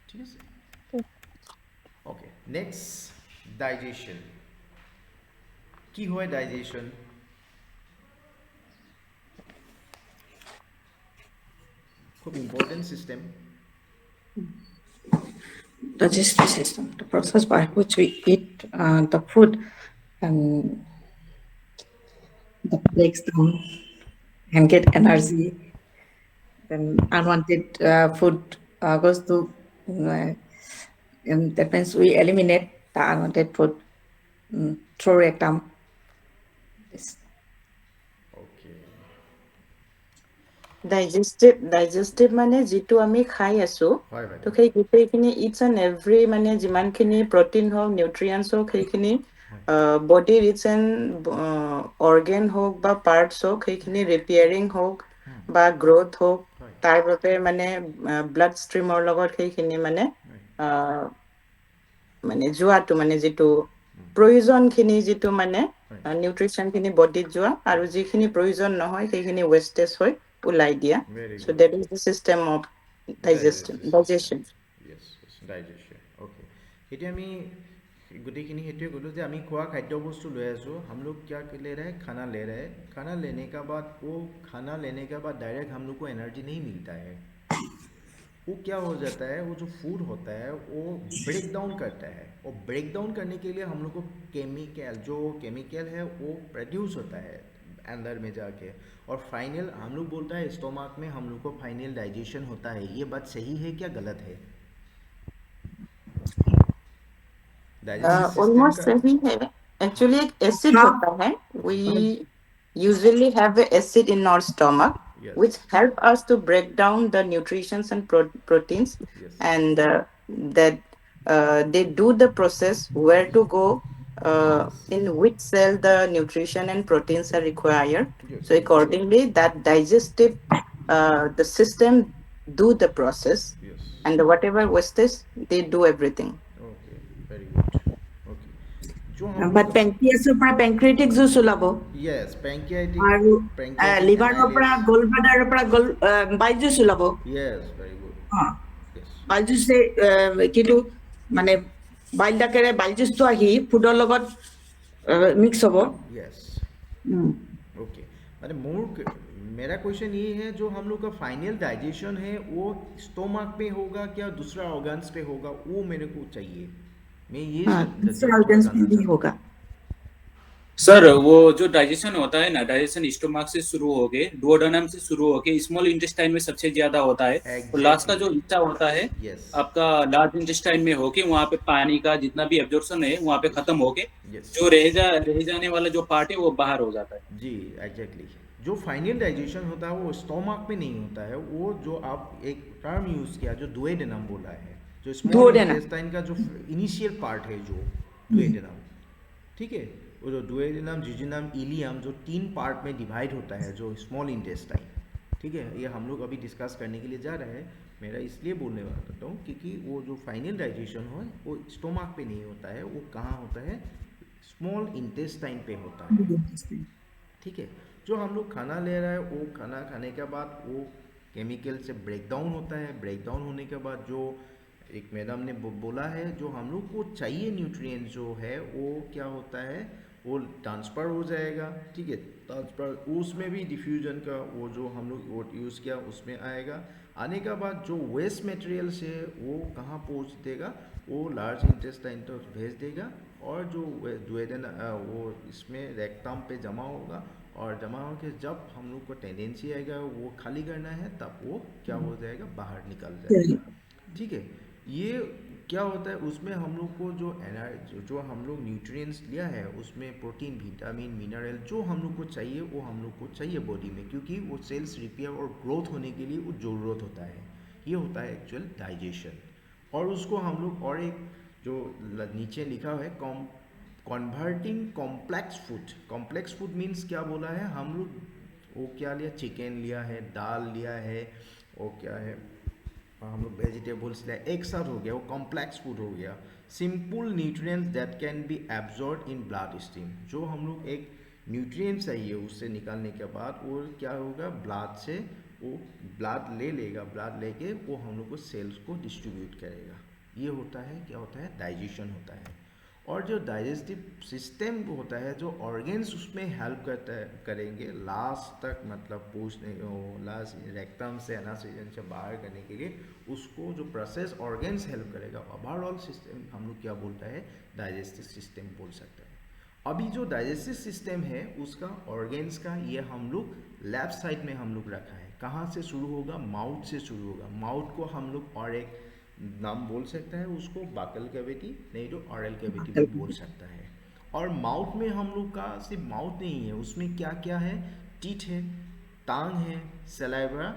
Speaker 1: ঠিক আছে। Okay, next digestion. কি হয় ডাইজেশ্যন? খুব important system.
Speaker 4: Digestive system, the process by which we eat the food that breaks down and get energy. Then unwanted food goes to that means we eliminate the unwanted food through rectum. Yes.
Speaker 1: Okay
Speaker 6: digestive মানে যিটো আমি খাই আছো
Speaker 1: হয়
Speaker 6: তো
Speaker 1: বাইদেউ
Speaker 6: সেই গোটেইখিনি ইটছ এণ্ড এভৰি মানে যিমানখিনি প্ৰটিন হওক নিউট্ৰিয়েণ্টছ হওক সেইখিনি বডিৰ ইটছ এণ্ড অৰ্গেন হওক বা পাৰ্টছ হওক সেইখিনি ৰিপেয়াৰিং হওক বা গ্ৰ'থ হওক
Speaker 1: হয়
Speaker 6: তাৰ বাবে মানে ব্লাড ষ্ট্ৰীমৰ লগত সেইখিনি মানে মানে যোৱাটো মানে যিটো প্ৰয়োজনখিনি যিটো মানে নিউট্ৰিশ্যনখিনি বডিত যোৱা আৰু যিখিনি প্ৰয়োজন নহয় সেইখিনি ৱেষ্টেজ হৈ ওলাই দিয়া
Speaker 1: very
Speaker 6: so'
Speaker 1: good
Speaker 6: that is the system of digestion
Speaker 1: yes digestion okay এতিয়া আমি গোটেইখিনি সেইটোৱে ক'লোঁ যে আমি খোৱা খাদ্যবস্তু লৈ আছোঁ हम लोग क्या ले रहे हैं खाना ले रहे हैं खाना लेने के बाद वो खाना लेने के बाद डायरेक्ट हम लोग को एनर्जी नहीं मिलता है वो क्या हो जाता है वो जो फूड होता है वो ब्रेक डाउन करता है और ब्रेक डाउन करने के लिए हम लोग को केमिकल है वो प्रोड्यूस होता है अंदर में जाके और फाइनल हम लोग बोलता है स्टोमक में हम लोग को फाइनल डाइजेशन होता है ये बात सही है क्या गलत है
Speaker 6: ऑलमोस्ट सही है एक्चुअली एक एसिड होता है we usually have an acid in our stomach
Speaker 1: Yes.
Speaker 6: which help us to break down the nutritions and proteins
Speaker 1: Yes.
Speaker 6: and that they do the process where to go in which cell the nutrition and proteins are required.
Speaker 1: Yes.
Speaker 6: So accordingly that digestive the system do the process
Speaker 1: Yes.
Speaker 6: and whatever wastage they do everything.
Speaker 1: Okay, very good. Okay. जो हम
Speaker 4: But pancreasৰ পৰা pancreatic juice ওলাব
Speaker 1: yes, pancreatic
Speaker 4: আৰু
Speaker 1: pancreatic
Speaker 4: লিভাৰৰ পৰা
Speaker 1: amylase.
Speaker 4: গোল ব্লাডাৰৰ পৰা bile juice ওলাব
Speaker 1: Yes, very good. Yes.
Speaker 4: bile juice কিন্তু মানে bile ডাকেৰে bile juice টো আহি ফুডৰ লগত মিক্স হ'ব
Speaker 1: Yes. ओके अरे मेरा क्वेश्चन ये है जो हम लोग का फाइनल डाइजेशन है वो स्टोमक पे होगा क्या दूसरा ऑर्गन्स पे होगा वो मेरे को चाहिए मैं ये
Speaker 4: दूसरा organs में भी होगा
Speaker 7: सर वो जो डाइजेशन होता है ना डाइजेशन स्टोमक से शुरू होके डुओडेनम से शुरू होके स्मॉल इंटेस्टाइन में सबसे ज्यादा होता है और लास्ट का जो हिस्सा होता है
Speaker 1: Yes.
Speaker 7: आपका लार्ज इंटेस्टाइन में होके वहाँ पे पानी का जितना भी एब्जॉर्प्शन है वहाँ पे खत्म होके
Speaker 1: Yes.
Speaker 7: जो रह जाने वाला जो पार्ट है वो बाहर हो जाता है
Speaker 1: जी एग्जैक्टली जो फाइनल डाइजेशन होता है वो स्टोमक में नहीं होता है वो जो आप एक टर्म यूज़ किया जो दुओडेनम बोला है जो स्मॉल
Speaker 4: दुओडेनम।
Speaker 1: इंटेस्टाइन का जो इनिशियल पार्ट है जो दुओडेनम ठीक है वो जो दुओडेनम जिजिनम इलियम जो 3 पार्ट में डिवाइड होता है जो स्मॉल इंटेस्टाइन ठीक है ये हम लोग अभी डिस्कस करने के लिए जा रहे हैं मेरा इसलिए बोलने वाला हूँ क्योंकि वो जो फाइनल डाइजेशन हो वो स्टोमक पे नहीं होता है वो कहाँ होता है स्मॉल इंटेस्टाइन पे होता है ठीक है जो हम लोग खाना ले रहे हैं वो खाना खाने के बाद वो केमिकल से ब्रेक डाउन होता है ब्रेक डाउन होने के बाद जो एक मैडम ने बोला है जो हम लोग को चाहिए न्यूट्रिएंट जो है वो क्या होता है वो ट्रांसफ़र हो जाएगा ठीक है ट्रांसफ़र उसमें भी डिफ्यूजन का वो जो हम लोग वो यूज़ किया उसमें आएगा आने के बाद जो वेस्ट मटेरियल से वो कहाँ पहुँच देगा वो लार्ज इंटेस्टाइन तो भेज देगा और जो दुओडेनम वो इसमें रेक्टम पे जमा होगा और जमा होकर जब हम लोग को टेंडेंसी आएगा वो खाली करना है तब वो क्या हो जाएगा बाहर निकल जाएगा ठीक है ये क्या होता है उसमें हम लोग को जो जो हम लोग न्यूट्रिएंट्स लिया है उसमें प्रोटीन विटामिन मिनरल जो हम लोग को चाहिए वो हम लोग को चाहिए बॉडी में क्योंकि वो सेल्स रिपेयर और ग्रोथ होने के लिए वो ज़रूरत होता है ये होता है एक्चुअल डाइजेशन और उसको हम लोग और एक जो नीचे लिखा है कन्वर्टिंग कॉम्प्लेक्स फूड मीन्स क्या बोला है हम लोग वो क्या लिया चिकन लिया है दाल लिया है वो क्या है हम लोग वेजिटेबल्स लिया एक साथ हो गया वो कॉम्प्लेक्स फूड हो गया simple nutrients that can be absorb in blood stream जो हम लोग एक न्यूट्रिएंट चाहिए उससे निकालने के बाद वो क्या होगा ब्लड से वो ब्लड ले लेगा ब्लड लेके वो हम लोग को सेल्स को डिस्ट्रीब्यूट करेगा ये होता है क्या होता है डाइजेशन होता है और जो डाइजेस्टिव सिस्टम होता है जो ऑर्गेन्स उसमें हेल्प करता है करेंगे लास्ट तक मतलब पूछने लास्ट रेक्टम से एनासिजन से बाहर करने के लिए उसको जो प्रोसेस ऑर्गेन्स हेल्प करेगा ओवरऑल सिस्टम हम लोग क्या बोलता है डाइजेस्टिव सिस्टम बोल सकते हैं अभी जो डाइजेस्टिव सिस्टम है उसका ऑर्गेन्स का ये हम लोग लेफ्ट साइड में हम लोग रखा है कहाँ से शुरू होगा माउथ से शुरू होगा माउथ को हम लोग और एक नाम बोल सकता है उसको बाकल कैविटी, नहीं तो ऑरल कैविटी भी बोल सकता है। और माउथ में हम लोग का सिर्फ माउथ नहीं है, उसमें क्या क्या है, टीथ है, टांग है, सलाइवा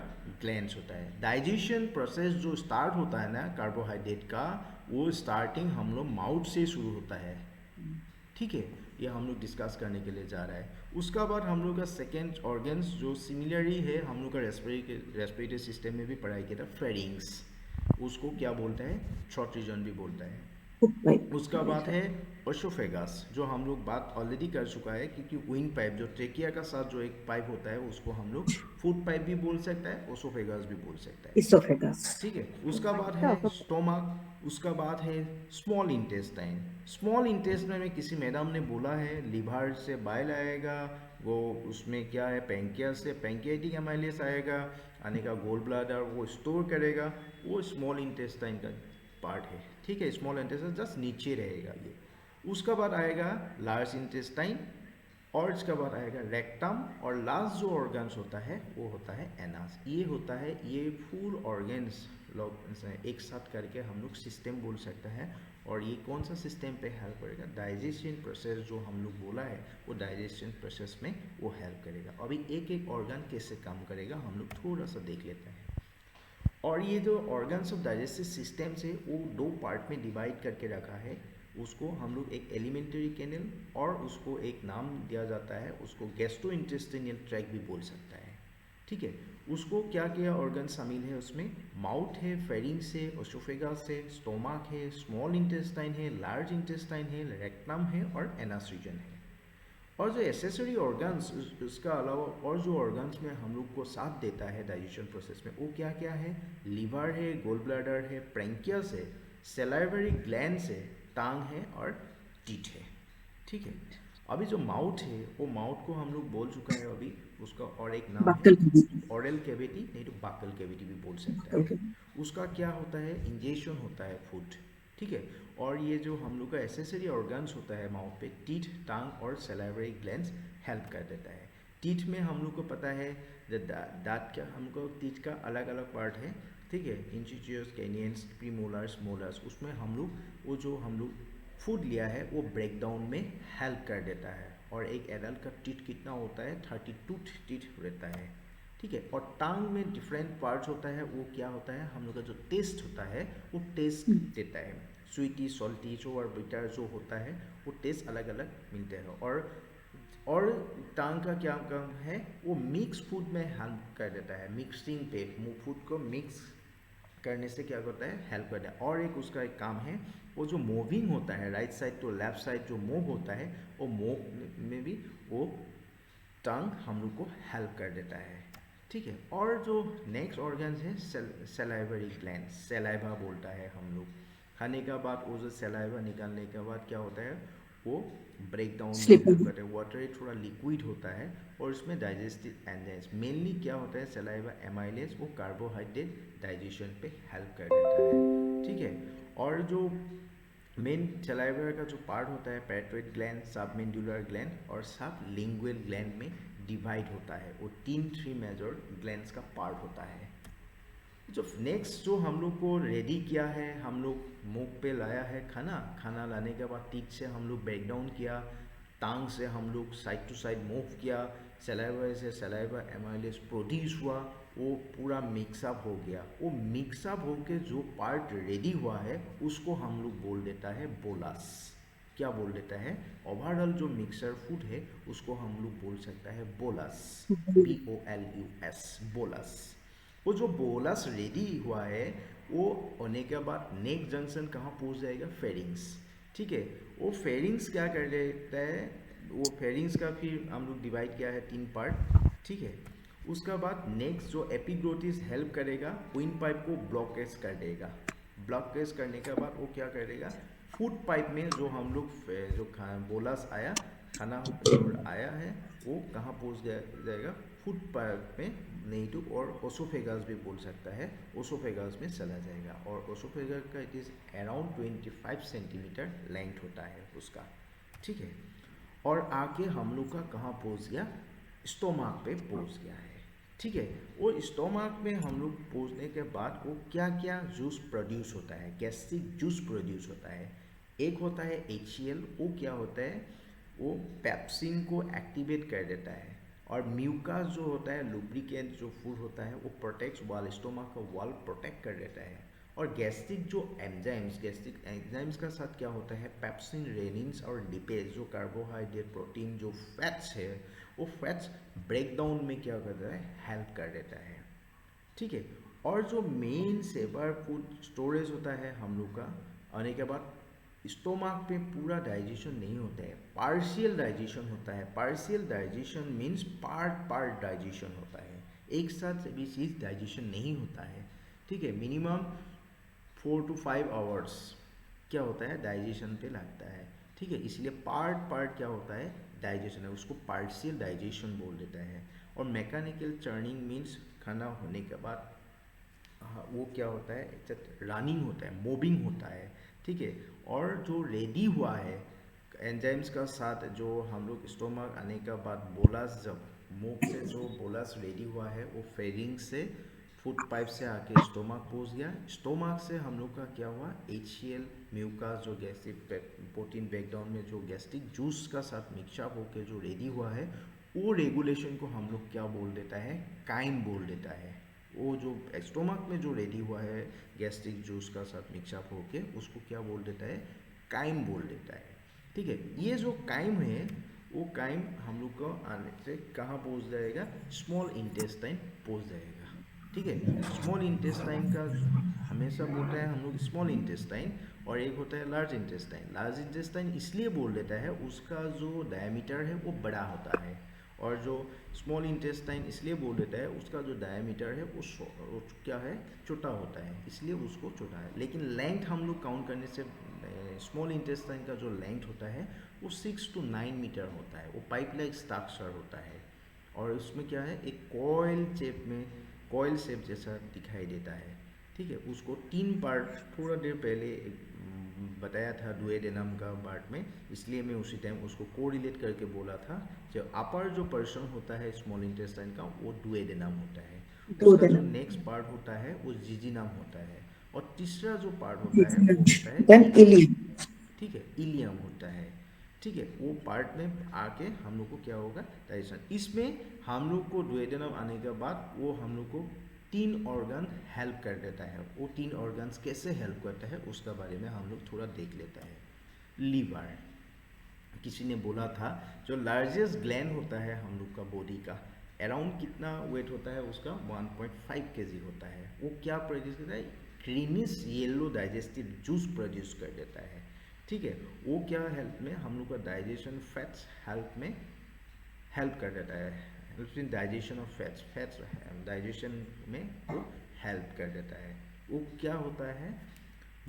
Speaker 1: ग्लैंड्स होता है। डाइजेशन प्रोसेस जो स्टार्ट होता है ना कार्बोहाइड्रेट का, वो स्टार्टिंग हम लोग माउथ से शुरू होता है, ठीक है। ये हम लोग डिस्कस करने के लिए जा रहा है। उसका बाद हम लोग का सेकेंड ऑर्गन्स जो सिमिलरली है हम लोग का रेस्पिरेटरी सिस्टम में भी पढ़ाई किया था, फेरिंग्स, उसको क्या बोलता है, थ्रोट रीजन भी बोलता है। उसका बाद है ओसोफेगस, जो हम लोग बात ऑलरेडी कर चुका है, क्योंकि विंड पाइप जो ट्रेकिया का साथ जो एक पाइप होता है उसको हम लोग फूड पाइप भी बोल सकता है, ओसोफेगस भी बोल सकता है,
Speaker 4: इसोफेगस।
Speaker 1: ठीक है। उसका बाद है स्टोमक, उसका बाद है स्मॉल इंटेस्टाइन। स्मॉल इंटेस्टाइन में किसी मैडम ने बोला है लिवर से बाइल आएगा, वो उसमें क्या है पैंक्रियास से पैंक्रियाटिक एमाइलेस आएगा, आने का गोल ब्लाडर वो स्टोर करेगा, वो स्मॉल इंटेस्टाइन का पार्ट है, ठीक है। स्मॉल इंटेस्टाइन जस्ट नीचे रहेगा ये। उसका बाद आएगा लार्ज इंटेस्टाइन, और इसका बाद आएगा रेक्टम, और लास्ट जो ऑर्गन्स होता है वो होता है एनास। ये होता है, ये फुल ऑर्गन्स लोग एक साथ करके हम लोग सिस्टम बोल सकते हैं। और ये कौन सा सिस्टम पे हेल्प करेगा, डाइजेशन प्रोसेस जो हम लोग बोला है वो डाइजेशन प्रोसेस में वो हेल्प करेगा। अभी एक एक ऑर्गन कैसे काम करेगा हम लोग थोड़ा सा देख लेते हैं। और ये जो ऑर्गन्स ऑफ डाइजेस्टिव सिस्टम है वो दो पार्ट में डिवाइड करके रखा है। उसको हम लोग एक एलिमेंट्री कैनल और उसको एक नाम दिया जाता है, उसको गैस्ट्रोइंटेस्टाइनल ट्रैक्ट भी बोल सकता है, ठीक है। उसको क्या क्या ऑर्गन शामिल है उसमें, माउथ है, फेरिंग्स है, ओसोफेगस है, स्टोमक है, स्मॉल इंटेस्टाइन है, लार्ज इंटेस्टाइन है, रेक्टम है और एनास रीजन है। और जो एसेसरी ऑर्गन्स उसका अलावा और जो ऑर्गन्स में हम लोग को साथ देता है डाइजेशन प्रोसेस में, वो क्या क्या है, लीवर है, गोल ब्लैडर है, पैंक्रियास है, सलाइवरी ग्लैंड्स है, टांग है और टीथ है, ठीक है। अभी जो माउथ है वो माउथ को हम लोग बोल चुका है अभी, उसका और एक नाम है ऑरल कैविटी, नहीं तो बाकल कैविटी भी बोल सकता है। उसका क्या होता है, इंजेक्शन होता है फूड, ठीक है। और ये जो हम लोग का एसेसरी ऑर्गन्स होता है माउथ पे, टीथ, टांग और सलाइवरी ग्लैंड्स हेल्प कर देता है। टीथ में हम लोग को पता है दांत का, हमको टीथ का अलग अलग पार्ट है, ठीक है, इंचिजियस, कैनियंस, प्रीमोलर्स, मोलर्स। उसमें हम लोग वो जो हम लोग फूड लिया है वो ब्रेक डाउन में हेल्प कर देता है। और एक एडल्ट का टीथ कितना होता है, 32 टीथ रहता है, ठीक है। और टांग में डिफरेंट पार्ट्स होता है, वो क्या होता है, हम लोग का जो टेस्ट होता है वो टेस्ट देता है, स्वीटी, सॉल्टी जो और बिटर जो होता है वो टेस्ट अलग अलग मिलते हैं। और टांग का क्या काम है, वो मिक्स फूड में हेल्प कर देता है, मिक्सिंग पे फूड को मिक्स करने से क्या होता है, हेल्प करता है। और एक उसका एक काम है, वो जो मूविंग होता है right side to left side जो मूव होता है, वो मूव में भी वो टंग हम लोग को हेल्प कर देता है, ठीक है। और जो नेक्स्ट ऑर्गन है सलाइवरी ग्लैंड, सलाइवा बोलता है हम लोग। खाने का बाद वो जो सलाइवा निकालने के बाद क्या होता है, वो ब्रेक डाउन करते हैं, वाटर थोड़ा लिक्विड होता है और इसमें डाइजेस्टिव एंजाइम्स मेनली क्या होता है, सलाइवा एमाइलेज, वो कार्बोहाइड्रेट डाइजेशन पे हेल्प कर देता है, ठीक है। और जो मेन सलाइवा का जो पार्ट होता है, पैराटाइड ग्लैंड, सबमेंडुलर ग्लैंड और सब लिंगुअल ग्लैंड में डिवाइड होता है। वो 3 मेजर ग्लैंड्स का पार्ट होता है। जो नेक्स्ट जो हम लोग को रेडी किया है, हम लोग मुंह पे लाया है खाना लाने के बाद टीथ से हम लोग ब्रेक डाउन किया, टांग से हम लोग साइड टू साइड मूव किया, सलाइवा से सलाइवा एमाइलेज प्रोड्यूस हुआ, वो पूरा मिक्सअप हो गया। वो मिक्सअप होके जो पार्ट रेडी हुआ है उसको हम लोग बोल देता है बोलस। क्या बोल देता है, ओवरऑल जो मिक्सर फूड है उसको हम लोग बोल सकता है बोलस, BOLUS, बोलस। वो जो बोलस रेडी हुआ है वो होने के बाद नेक्स्ट जंक्शन कहाँ पहुँच जाएगा, फेरिंग्स, ठीक है। वो फेरिंग्स क्या कर देता है, वो फेरिंग्स का फिर हम लोग डिवाइड किया है 3 पार्ट, ठीक है। उसका बाद नेक्स्ट जो एपिग्लोटिस हेल्प करेगा, विंड पाइप को ब्लॉकेज कर देगा। ब्लॉकेज करने के बाद वो क्या करेगा, फूड पाइप में जो हम लोग जो बोलस आया, खाना जो आया है वो कहाँ पहुँच जाएगा, फूड पाइप में, नहीं तो और ओसोफेगस भी बोल सकता है, ओसोफेगस में चला जाएगा। और ओसोफेगस का it is around 25 centimetre length होता है उसका, ठीक है। और आके हम लोग का कहाँ पहुँच गया, स्टोमक पे पहुँच गया है, ठीक है। वो स्टोमक में हम लोग पहुँचने के बाद वो क्या क्या जूस प्रोड्यूस होता है, गैस्ट्रिक जूस प्रोड्यूस होता है। एक होता है HCl, वो क्या होता है, वो पेप्सिन को एक्टिवेट कर देता है। और म्यूकास जो होता है, लुब्रिकेंट जो फूड होता है, वो प्रोटेक्ट्स वॉल, स्टोमक का वॉल प्रोटेक्ट कर देता है। और गैस्ट्रिक जो एंजाइम्स, गैस्ट्रिक एंजाइम्स का साथ क्या होता है, पेप्सिन, रेनिन्स और लिपेज, जो कार्बोहाइड्रेट, प्रोटीन, जो फैट्स है, वो फैट्स ब्रेक डाउन में क्या करता है, हेल्प कर देता है। ठीक है। और जो मेन सेवर फूड स्टोरेज होता है हम लोग का, आने के बाद स्टोमक पे पूरा डाइजेशन नहीं होता है, पार्शियल डाइजेशन होता है। Partial digestion means part digestion होता है, एक साथ सभी चीज़ डाइजेशन नहीं होता है। ठीक है। मिनिमम 4 to 5 आवर्स क्या होता है, डाइजेशन पे लगता है। ठीक है। इसलिए पार्ट क्या होता है, डाइजेशन है, उसको पार्शियल डाइजेशन बोल देता है। और मैकेनिकल चर्निंग मीन्स खाना होने के बाद वो क्या होता है, रनिंग होता है, मूविंग होता है। ठीक है। और जो रेडी हुआ है एंजाइम्स का साथ, जो हम लोग स्टोमक आने के बाद बोलस, जब मुख से जो बोलस रेडी हुआ है, वो फेरिंग से फूड पाइप से आके स्टोमक पहुंच गया। स्टोमक से हम लोग का क्या हुआ, HCl, म्यूकास, जो गैस्ट्रिक प्रोटीन ब्रेकडाउन में जो गैस्ट्रिक जूस का साथ मिक्सअप होके जो रेडी हुआ है, वो रेगुलेशन को हम लोग क्या बोल देता है, काइम बोल देता है। वो जो स्टोमक में जो रेडी हुआ है गैस्ट्रिक जूस का साथ मिक्सअप होके, उसको क्या बोल देता है, काइम बोल देता है। ठीक है। ये जो काइम है, वो काइम हम लोग को आने से कहाँ पहुँच जाएगा, स्मॉल इंटेस्टाइन पहुँच जाएगा। ठीक है। स्मॉल इंटेस्टाइन का हमेशा बोलते हैं हम लोग स्मॉल इंटेस्टाइन, और एक होता है लार्ज इंटेस्टाइन। लार्ज इंटेस्टाइन इसलिए बोल देता है, उसका जो डायमीटर है वो बड़ा होता है। और जो स्मॉल इंटेस्टाइन इसलिए बोल देता है, उसका जो डायमीटर है वो क्या है, छोटा होता है, इसलिए उसको छोटा है। लेकिन लेंथ हम लोग काउंट करने से स्मॉल इंटेस्टाइन का जो लेंथ होता है वो 6 to 9 मीटर होता है। वो पाइप लाइक स्ट्रक्चर होता है, और उसमें क्या है, एक कॉइल शेप जैसा दिखाई देता है। ठीक है। उसको 3 पार्ट थोड़ा देर पहले बताया था डुओडेनम का पार्ट में, इसलिए मैं उसी टाइम उसको कोरिलेट करके बोला था। जो अपर जो पर्सन होता है स्मॉल इंटेस्टाइन का, वो डुओडेनम होता है। उसका जो नेक्स्ट पार्ट होता है वो जिजिनम होता है, और तीसरा जो पार्ट होता है वो होता है
Speaker 4: Then ileum.
Speaker 1: ठीक है, इलियम होता है। ठीक है। वो पार्ट में आके हम लोग को क्या होगा, डाइजेशन। इसमें हम लोग को डुओडेनम आने के बाद वो हम लोग को 3 ऑर्गन हेल्प कर देता है। वो 3 ऑर्गन्स कैसे हेल्प करता है उसका बारे में हम लोग थोड़ा देख लेता है। लीवर, किसी ने बोला था जो लार्जेस्ट ग्लैंड होता है हम लोग का बॉडी का, अराउंड कितना वेट होता है उसका, 1.5 kg होता है। वो क्या प्रोड्यूस करता है, greenish yellow digestive juice produce कर देता है। ठीक है। वो क्या हेल्प में, हम लोग का डाइजेशन फैट्स हेल्प में हेल्प कर देता है, helps in digestion of fats digestion में वो हेल्प कर देता है। वो क्या होता है,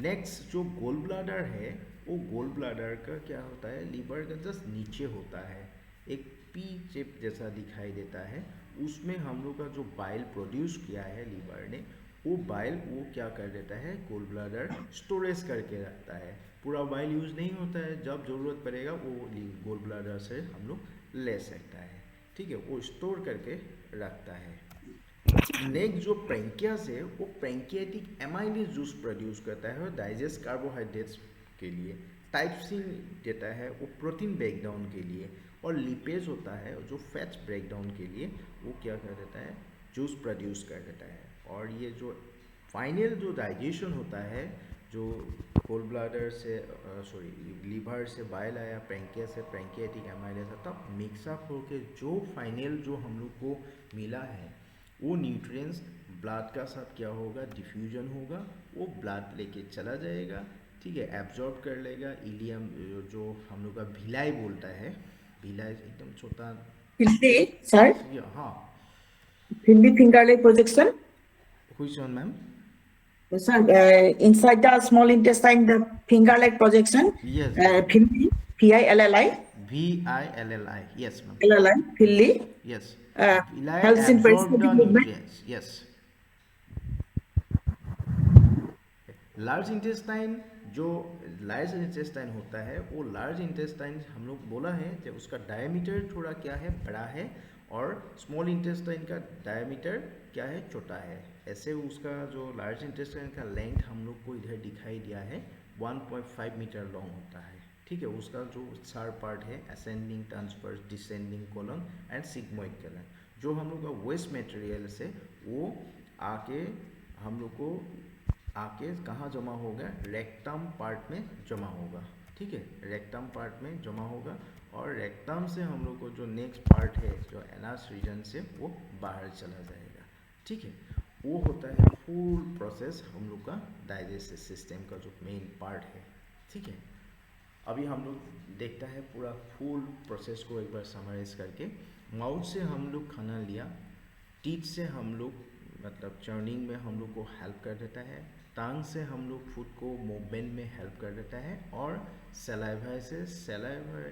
Speaker 1: नेक्स्ट जो गोल ब्लाडर है, वो गोल ब्लाडर का क्या होता है, लीवर का जस्ट नीचे होता है, एक पी शेप जैसा दिखाई देता है। उसमें हम लोग का जो बाइल प्रोड्यूस किया है लीवर ने, वो बाइल वो क्या कर देता है, गोल ब्लाडर स्टोरेज करके रखता है। पूरा बाइल यूज़ नहीं होता है, जब ज़रूरत पड़ेगा वो गोल ब्लाडर से हम लोग ले सकता है। ठीक है। वो स्टोर करके रखता है। नेक्स्ट जो पैंक्रियास है, वो पैंक्रियाटिक एमाइलेज जूस प्रोड्यूस करता है डाइजेस्ट कार्बोहाइड्रेट्स के लिए। टाइपसिन देता है वो प्रोटीन ब्रेकडाउन के लिए, और लिपेज होता है जो फैट्स ब्रेकडाउन के लिए वो क्या कर देता है, जूस प्रोड्यूस कर देता है। और ये जो फाइनल जो डाइजेशन होता है, जो गोल ब्लाडर से लीवर से बाइल आया, पैंक्रियास से पैंक्रियाटिक एमाइलेज था, तब मिक्सअप होके जो फाइनल जो हम लोग को मिला है, वो न्यूट्रिएंट्स ब्लड का साथ क्या होगा, डिफ्यूजन होगा, वो ब्लड लेके चला जाएगा। ठीक है। एब्जॉर्ब कर लेगा। इलियम जो हम लोग का भिलाई बोलता है, भिलाई एकदम छोटा,
Speaker 4: Villi, sir.
Speaker 1: हाँ,
Speaker 4: Villi finger leg projection.
Speaker 1: which one ma'am?
Speaker 4: Sir, inside the small intestine, the finger leg projection.
Speaker 1: Yes.
Speaker 4: Villi, VILLI,
Speaker 1: VILLI, yes ma'am.
Speaker 4: LLI, Villi.
Speaker 1: Yes.
Speaker 4: Villi helps in
Speaker 1: absorb the
Speaker 4: peristaltic movement.
Speaker 1: nutrients. Yes. Large intestine, जो large intestine होता है, वो large intestine हम लोग बोला है कि उसका डायमीटर थोड़ा क्या है, बड़ा है, और स्मॉल इंटेस्टाइन का डायमीटर क्या है, छोटा है। ऐसे उसका जो लार्ज इंटेस्टाइन का लेंथ हम लोग को इधर दिखाई दिया है 1.5 मीटर लॉन्ग होता है, ठीक है। उसका जो 4 पार्ट है, ascending, transverse, descending column and sigmoid column. जो हम लोग का वेस्ट मटेरियल से वो आके हम लोग को कहाँ जमा होगा, रेक्टम पार्ट में जमा होगा, ठीक है। रेक्टम पार्ट में जमा होगा और रेक्टम से हम लोग को जो नेक्स्ट पार्ट है जो एनास रीजन से वो बाहर चला जाएगा, ठीक है। वो होता है फुल प्रोसेस हम लोग का डाइजेस्टिव सिस्टम का जो मेन पार्ट है, ठीक है। अभी हम लोग देखता है पूरा फुल प्रोसेस को एक बार समराइज करके। माउथ से हम लोग खाना लिया, टीथ से हम लोग मतलब चर्निंग में हम लोग को हेल्प कर देता है, टांग से हम लोग फूड को मूवमेंट में हेल्प कर देता है, और सलाइवा से सलाइवा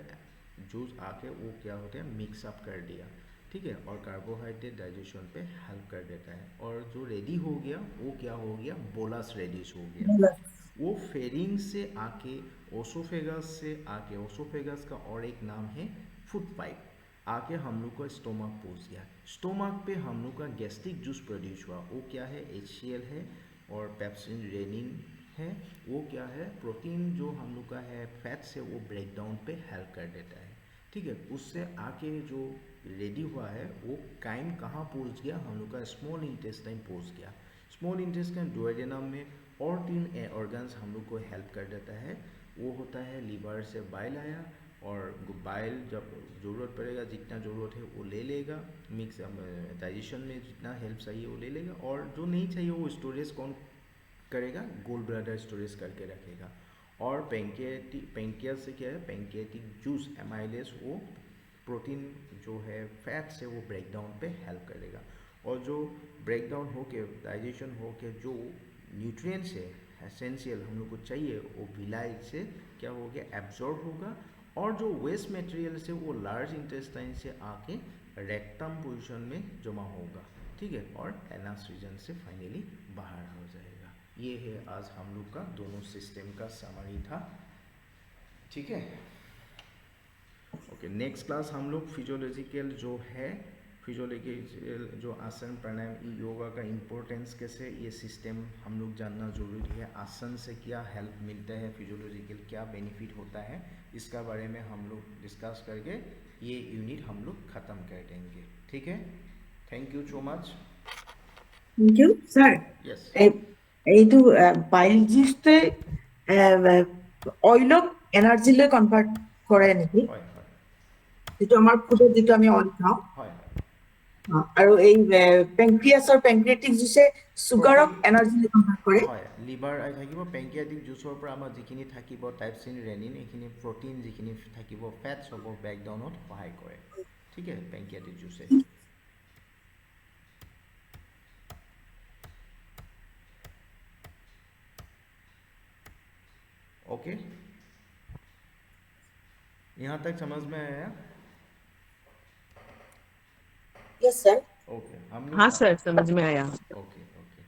Speaker 1: जूस आके वो क्या होता है मिक्स अप कर दिया, ठीक है, और कार्बोहाइड्रेट डाइजेशन पे हेल्प कर देता है। और जो रेडी हो गया वो क्या हो गया, बोलस रेडिश हो गया। वो फेरिंग से आके ओसोफेगस से आके, ओसोफेगस का और एक नाम है फूड पाइप, आके हम लोग का स्टोमक पहुंच गया। स्टोमक पे हम लोग का गैस्ट्रिक जूस प्रोड्यूस हुआ, वो क्या है, HCl है और पेप्सिन रेनिन है। वो क्या है, प्रोटीन जो हम लोग का है फैट से वो ब्रेक डाउन पे हेल्प कर देता है, ठीक है। उससे आके जो रेडी हुआ है वो काइम कहाँ पहुंच गया, हम लोग का स्मॉल इंटेस्टाइन पहुंच गया। स्मॉल इंटेस्टाइन डुओडेनम में और 3 ऑर्गन्स हम लोग को हेल्प कर देता है। वो होता है लीवर से बाइल आया, और बाइल जब ज़रूरत पड़ेगा जितना ज़रूरत है वो ले लेगा, मिक्स डाइजेशन में जितना हेल्प चाहिए वो ले लेगा, और जो नहीं चाहिए वो स्टोरेज कौन करेगा, गोल ब्लैडर स्टोरेज करके रखेगा। और पेंक्रियास से क्या है, पेंक्रियाटिक जूस एमाइलेज वो प्रोटीन जो है फैट से वो ब्रेक डाउन पे हेल्प करेगा, और जो ब्रेक डाउन होके डाइजेशन होके जो न्यूट्रिएंट्स है एसेंशियल हम लोग को चाहिए वो विलाई से क्या हो गया, एब्जॉर्ब होगा, और जो वेस्ट मटेरियल से वो लार्ज इंटेस्टाइन से आके रेक्टम पोजीशन में जमा होगा, ठीक है, और एनास रीजन से फाइनली बाहर हो जाएगा। ये है आज हम लोग का दोनों सिस्टम का समरी था, ठीक है। ओके, नेक्स्ट क्लास हम लोग फिजियोलॉजिकल जो है, फिजियोलॉजिकल जो आसन प्राणायाम योगा का इम्पोर्टेंस कैसे, ये सिस्टम हम लोग जानना जरूरी है। आसन से क्या हेल्प मिलता है, फिजियोलॉजिकल क्या बेनिफिट होता है, इसका बारे में हम लोग डिस्कस करके ये यूनिट हम लोग ख़त्म कर देंगे, ठीक है। Thank you so much.
Speaker 4: Thank you, sir.
Speaker 1: Yes.
Speaker 4: এইটো বায়োলজিষ্টে অইলক এনাৰ্জিলৈ কনভাৰ্ট কৰে নেকি,
Speaker 1: হয় হয়
Speaker 4: যিটো আমাৰ ফুডত যিটো আমি অইল খাওঁ,
Speaker 1: হয়
Speaker 4: আৰু এই পেংক্ৰিয়াটিক জুচে চুগাৰক এনাৰ্জিলৈ কনভাৰ্ট কৰে।
Speaker 1: হয়, লিভাৰ আহি থাকিব, পেংক্ৰিয়াটিক জুচৰ পৰা আমাৰ যিখিনি থাকিব টাইপচিন ৰেনিন, এইখিনি প্ৰটিন যিখিনি থাকিব ফেটছ হ'ব ব্ৰেকডাউনত সহায় কৰে, ঠিক আছে, পেংক্ৰিয়াটিক জুচে। ओके, यहाँ तक समझ में आया?
Speaker 4: Yes, sir.
Speaker 1: ओके, हम लोग
Speaker 2: हाँ सर, समझ में आया।
Speaker 1: ओके ओके,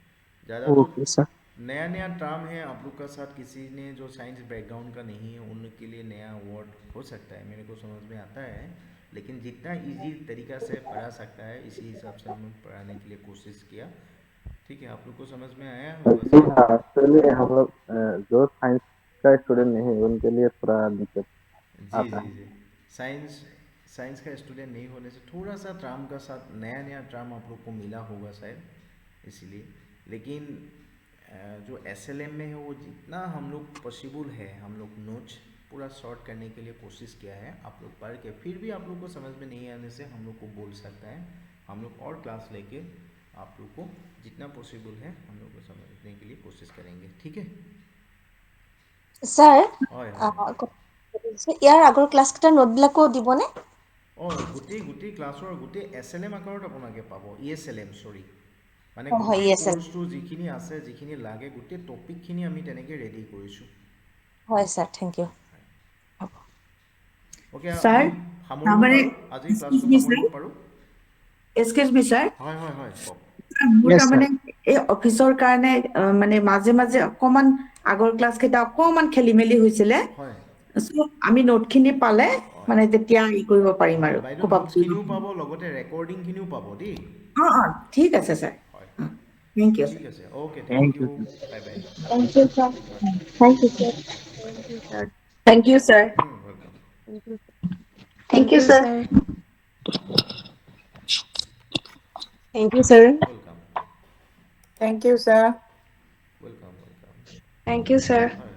Speaker 1: ज़्यादा
Speaker 8: ओके सर।
Speaker 1: नया नया टर्म है आप लोग का साथ, किसी ने जो साइंस बैकग्राउंड का नहीं है उनके लिए नया वर्ड हो सकता है, मेरे को समझ में आता है, लेकिन जितना इजी तरीका से पढ़ा सकता है इसी हिसाब से हमने पढ़ाने के लिए कोशिश किया, ठीक है। आप लोग को समझ में आया होगा
Speaker 8: जी
Speaker 1: सर?
Speaker 8: हाँ, एक्चुअली हम लोग जो साइंस का स्टूडेंट नहीं है उनके लिए थोड़ा दिक्कत
Speaker 1: जी
Speaker 8: आता
Speaker 1: जी जी, साइंस का स्टूडेंट नहीं होने से थोड़ा सा टर्म का साथ नया नया टर्म आप लोग को मिला होगा शायद, इसीलिए। लेकिन जो SLM में है वो जितना हम लोग पॉसिबल है हम लोग नोट्स पूरा शॉर्ट करने के लिए कोशिश किया है। आप लोग पढ़ के फिर भी आप लोग को समझ में नहीं आने से हम लोग को बोल सकता है, हम लोग और क्लास लेके आप लोग को जितना पॉसिबल है हम लोग को समझने के लिए कोशिश करेंगे, ठीक है।
Speaker 3: স্যাৰ
Speaker 1: হয় হয়,
Speaker 3: ইয়াৰ আগৰ ক্লাছ কেইটা নোটবিলাকো দিবনে?
Speaker 1: অঁ গোটেই ক্লাছৰ গোটেই SLM আকাৰত আপোনালোকে পাব, ESLM চৰি, মানে
Speaker 3: হয়,
Speaker 1: গোটেই
Speaker 3: ESLM
Speaker 1: কোৰ্চটো যিখিনি আছে যিখিনি লাগে গোটেই টপিকখিনি আমি তেনেকৈ ৰেডি কৰিছোঁ।
Speaker 3: হয় sir, thank you.
Speaker 1: Okay,
Speaker 4: Sir,
Speaker 1: আমি সামৰিব
Speaker 4: আমাৰ
Speaker 1: পাৰোঁ, আজি ক্লাছটো
Speaker 4: excuse me,
Speaker 1: সামৰিব
Speaker 4: sir.
Speaker 1: পাৰোঁ।
Speaker 4: Excuse me, sir.
Speaker 1: হয় হয় হয়, কওক।
Speaker 4: মোৰ
Speaker 8: Yes,
Speaker 4: তাৰমানে এই অফিচৰ কাৰণে মানে মাজে মাজে অকমান আগৰ ক্লাছ কেইটা অকমান খেলি মেলি হৈছিলে,
Speaker 1: হয়
Speaker 4: So, আমি নোটখিনি পালে মানে তেতিয়া ই কৰিব পাৰিম আৰু
Speaker 1: বাইদেউ
Speaker 4: কোপা
Speaker 1: নোটছখিনিও পাব লগতে ৰেকৰ্ডিংখিনিও পাব দেই।
Speaker 4: ঠিক আছে ছাৰ
Speaker 1: হয়
Speaker 4: থেংক ইউ
Speaker 1: ঠিক আছে okay thank you bye bye
Speaker 3: Thank you, sir. Thank you, sir.
Speaker 2: Thank you, sir.
Speaker 3: Thank you, sir.
Speaker 1: Welcome
Speaker 2: Thank you.
Speaker 3: Thank you, sir. Thank you, sir.
Speaker 1: Welcome
Speaker 6: Thank you, sir.
Speaker 1: Welcome welcome
Speaker 2: Thank you, sir.
Speaker 1: হয়